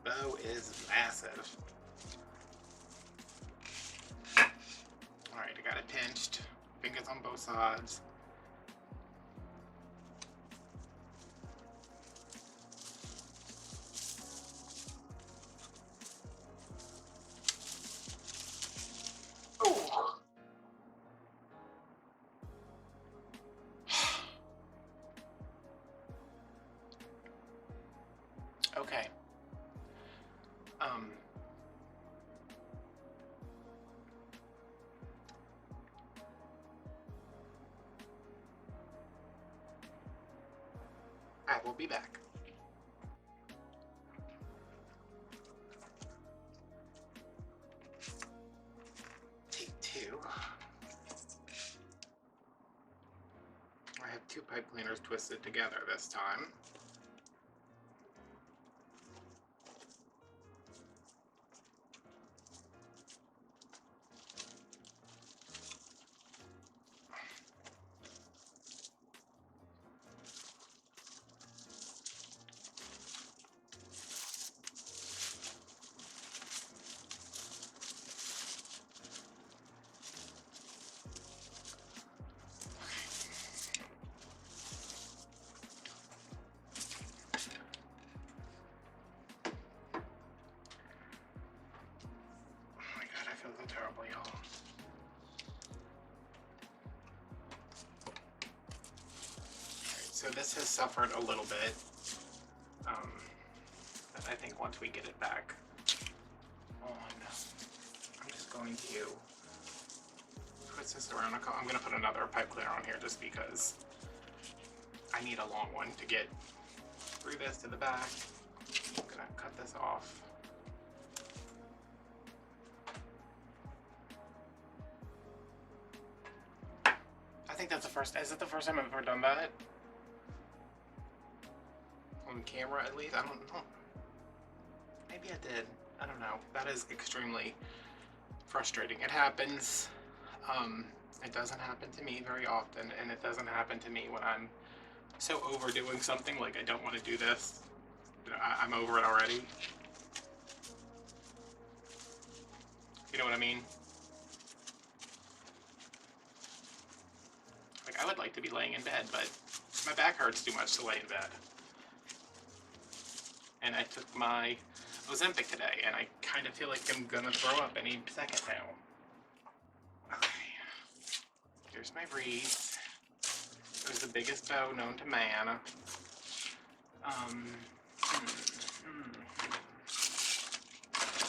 bow is massive. Alright, I got it pinched. Fingers on both sides. Oh! Okay. I will be back. Take 2. I have 2 pipe cleaners twisted together this time. I feel so terrible, y'all. Alright, so this has suffered a little bit. But I think once we get it back on, I'm just going to twist this around. I'm going to put another pipe cleaner on here just because I need a long one to get through this to the back. I'm going to cut this off. I think that's the first. Is it the first time I've ever done that? On camera, at least? I don't know. Maybe I did. I don't know. That is extremely frustrating. It happens. It doesn't happen to me very often, and it doesn't happen to me when I'm so overdoing something, like I don't want to do this. I'm over it already. You know what I mean? Like, I would like to be laying in bed, but my back hurts too much to lay in bed. And I took my Ozempic today, and I kind of feel like I'm gonna throw up any second now. Okay. Here's my wreath. There's the biggest bow known to man. I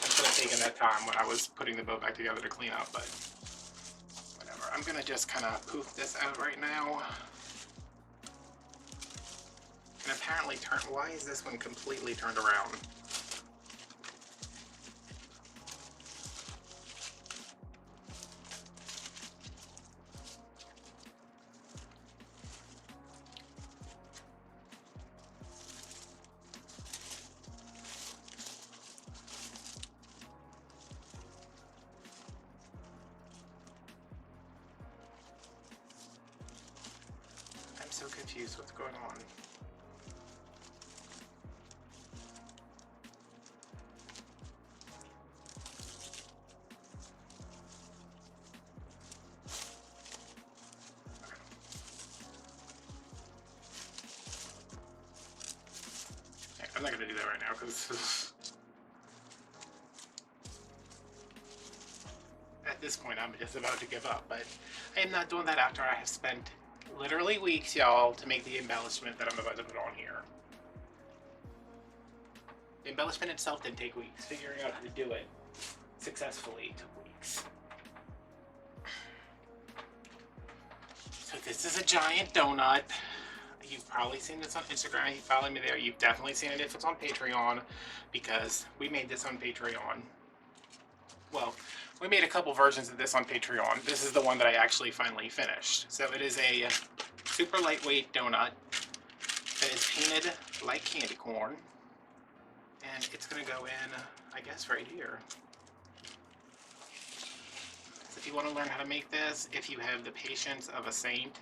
should have taken that time when I was putting the bow back together to clean up, but whatever. I'm gonna just kind of poof this out right now. And apparently why is this one completely turned around? I'm so confused what's going on. do that right now because at this point I'm just about to give up. But I am not doing that after I have spent literally weeks, y'all, to make the embellishment that I'm about to put on here. The embellishment itself didn't take weeks. Figuring out how to do it successfully took weeks. So this is a giant donut. You've probably seen this on Instagram. You follow me there. You've definitely seen it if it's on Patreon, because we made this on Patreon. Well, we made a couple versions of this on Patreon. This is the one that I actually finally finished. So it is a super lightweight donut that is painted like candy corn. And it's going to go in, I guess, right here. So if you want to learn how to make this, if you have the patience of a saint,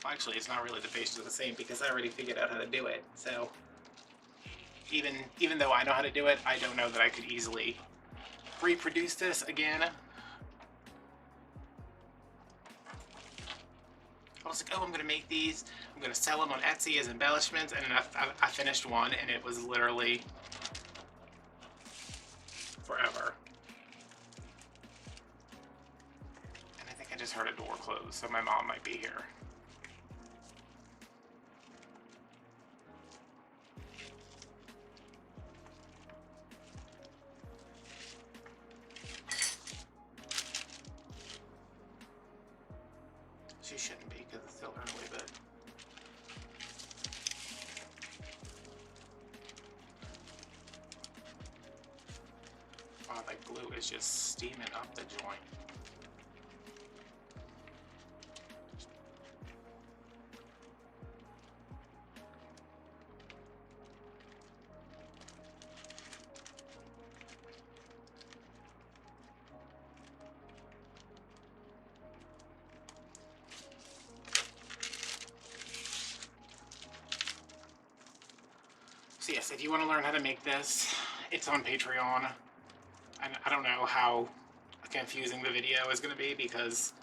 well, actually, it's not really the patience of a saint because I already figured out how to do it. So even though I know how to do it, I don't know that I could easily reproduce this again. I was like, oh, I'm going to make these. I'm going to sell them on Etsy as embellishments. And then I finished one, and it was literally forever. And I think I just heard a door close, so my mom might be here. She shouldn't be because it's still early, but wow, that glue is just steaming up the joint. So yes, if you want to learn how to make this, it's on Patreon. And I don't know how confusing the video is going to be because,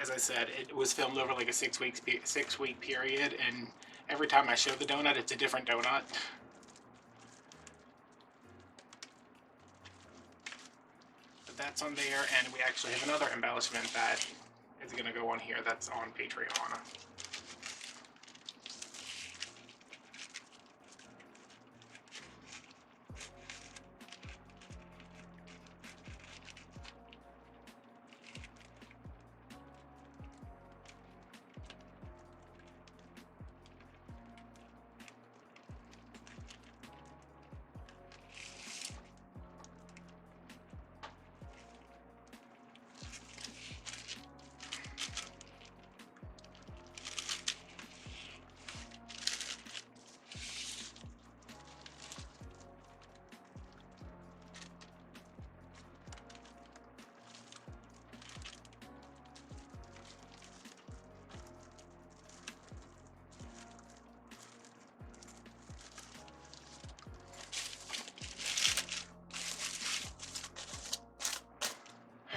as I said, it was filmed over like a 6 week period, and every time I show the donut, it's a different donut. But that's on there, and we actually have another embellishment that is going to go on here that's on Patreon.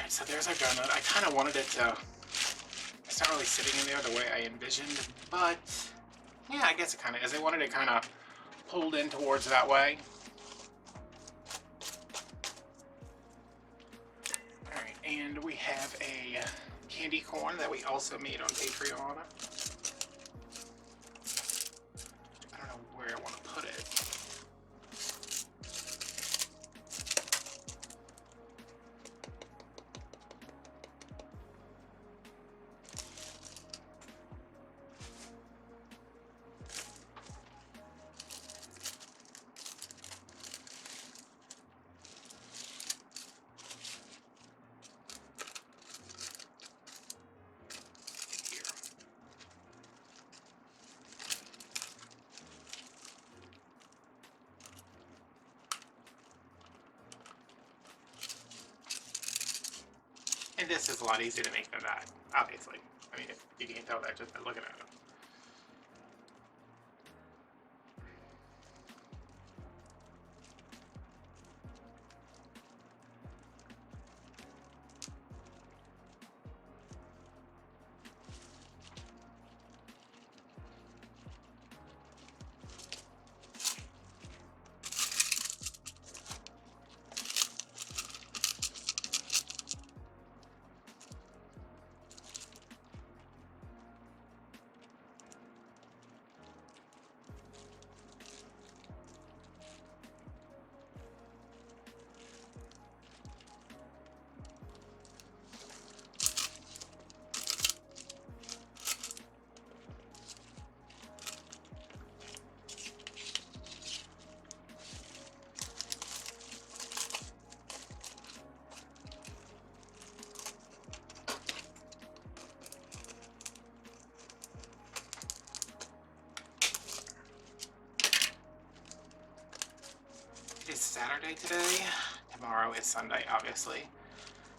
So there's our donut. I kind of wanted it to, it's not really sitting in there the way I envisioned, but yeah, I guess it kind of is. I wanted it kind of pulled in towards that way. Alright, and we have a candy corn that we also made on Patreon. I don't know where I want to put it. And this is a lot easier to make than that, obviously. I mean, if you can't tell that just by looking at it. It is Saturday today. Tomorrow is Sunday, obviously.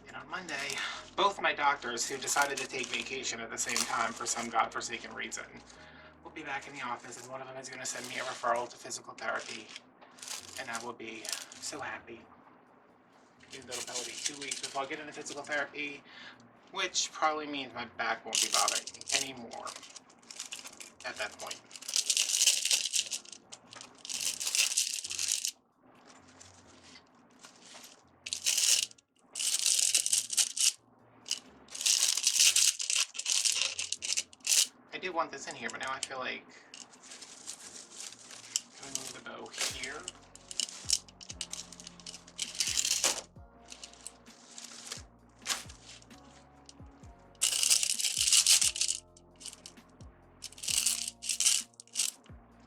And on Monday, both my doctors, who decided to take vacation at the same time for some godforsaken reason, will be back in the office, and one of them is going to send me a referral to physical therapy. And I will be so happy. Even though it'll probably be 2 weeks before I get into physical therapy, which probably means my back won't be bothering me anymore at that point. I did want this in here, but now I feel like I'm going to move the bow here.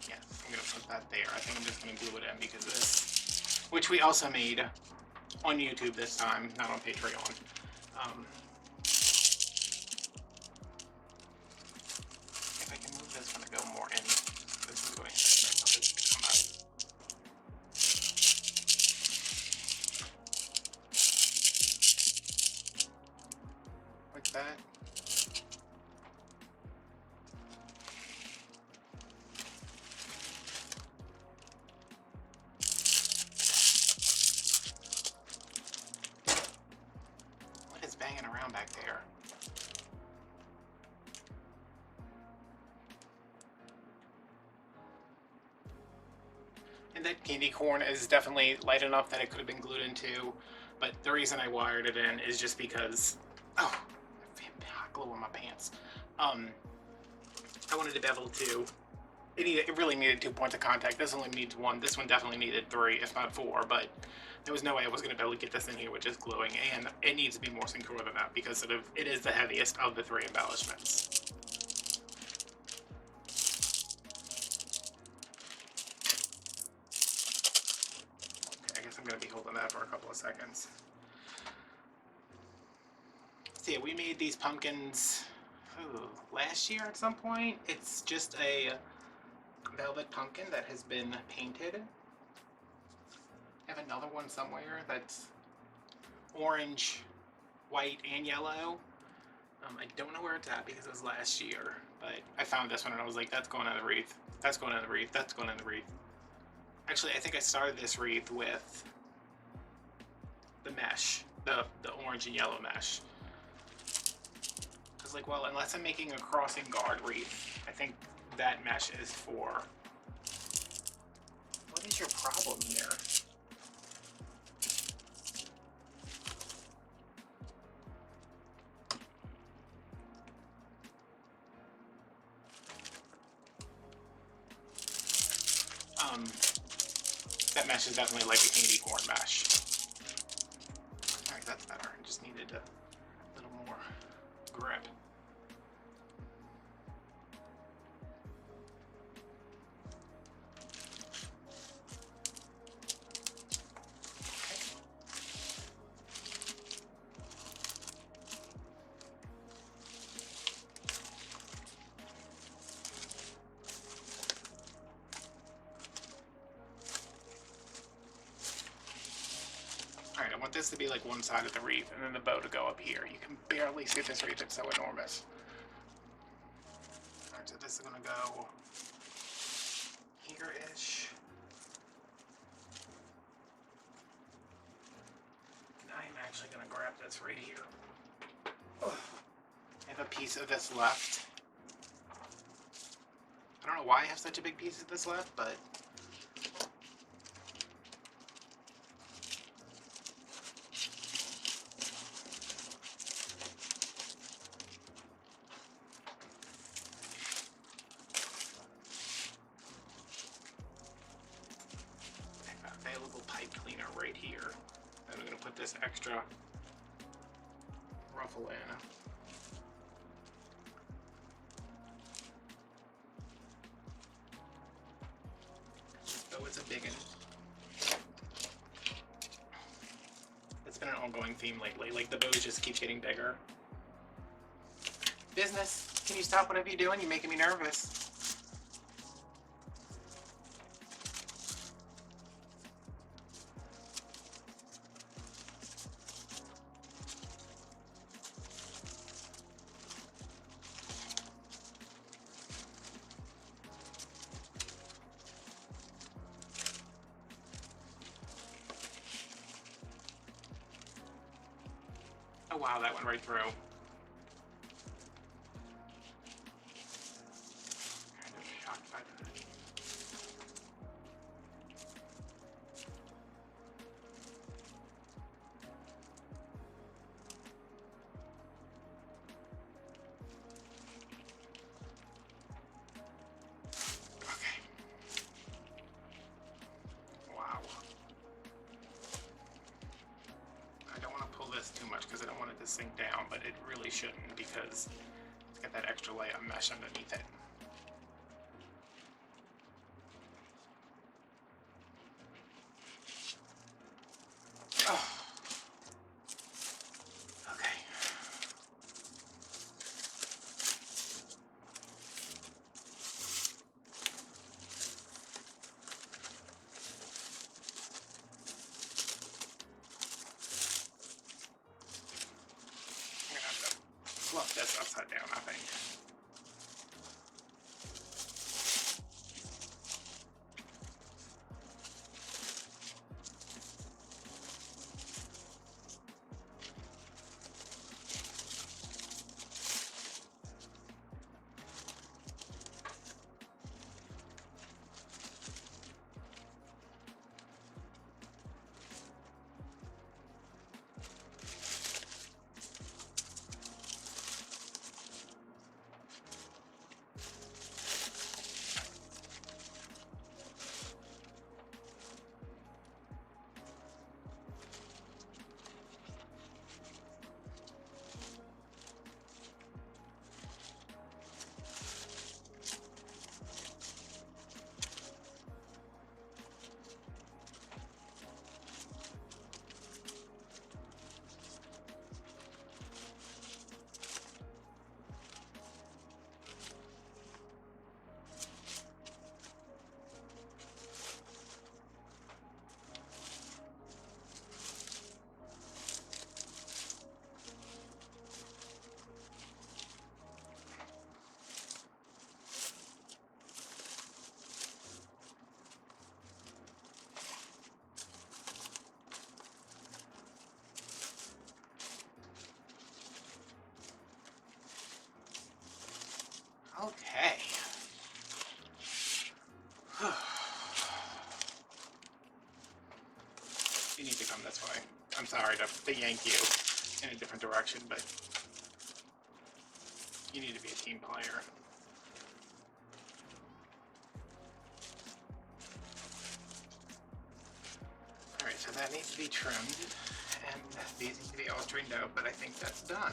Yeah, I'm going to put that there. I think I'm just going to glue it in because this, which we also made on YouTube this time, not on Patreon. If I can move this one to go more in, this is going to come out. Like that. What is banging around back there? And that candy corn is definitely light enough that it could have been glued into, but the reason I wired it in is just because, oh, hot glue on my pants. I wanted to be able to, it really needed 2 points of contact. This only needs 1. This one definitely needed 3, if not 4, but there was no way I was going to be able to get this in here with just gluing, and it needs to be more secure than that because it is the heaviest of the 3 embellishments. I guess I'm going to be holding that for a couple of seconds. So yeah, we made these pumpkins last year at some point. It's just a velvet pumpkin that has been painted. I have another one somewhere that's orange, white, and yellow. I don't know where it's at because it was last year, but I found this one and I was like, that's going on the wreath. That's going on the wreath. That's going on the wreath. Actually, I think I started this wreath with the mesh, the orange and yellow mesh. Like, well, unless I'm making a crossing guard wreath, I think that mesh is for... What is your problem here? That mesh is definitely like a candy corn mesh. Alright, that's better. I just needed a little more grip. Alright, I want this to be like one side of the wreath and then the bow to go up here. You can barely see this wreath, it's so enormous. Alright, so this is going to go here-ish. And I'm actually going to grab this right here. Ugh. I have a piece of this left. I don't know why I have such a big piece of this left, but... available pipe cleaner right here. And I'm going to put this extra ruffle in. Oh, it's a big one. It's been an ongoing theme lately. Like, the bows just keep getting bigger. Business, can you stop whatever you're doing? You're making me nervous. Oh wow, that went right through. Kind of shocked by that. Okay. Wow. I don't want to pull this too much because I don't want it to sink down, but it really shouldn't because it's got that extra layer of mesh underneath it. Oh. Okay. I'm gonna have to fluff this upside down, I think. Okay. You need to come this way. I'm sorry to yank you in a different direction, but you need to be a team player. Alright, so that needs to be trimmed, and these need to be all straightened out, but I think that's done.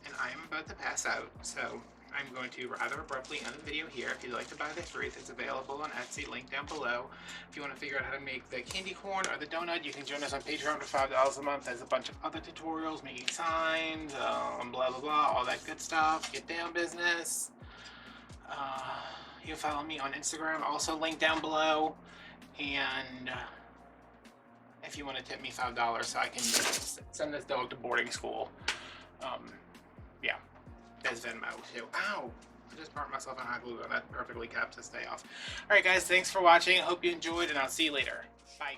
And I am about to pass out, so I'm going to rather abruptly end the video here. If you'd like to buy this wreath, it's available on Etsy, link down below. If you want to figure out how to make the candy corn or the donut, you can join us on Patreon for $5 a month. There's a bunch of other tutorials, making signs, blah blah blah, all that good stuff. Get down business. You can follow me on Instagram, also link down below. And if you want to tip me $5 so I can send this dog to boarding school, yeah, there's Venmo too. Ow! I just burnt myself on hot glue gun. That perfectly caps this day off. Alright guys, thanks for watching. Hope you enjoyed, and I'll see you later. Bye.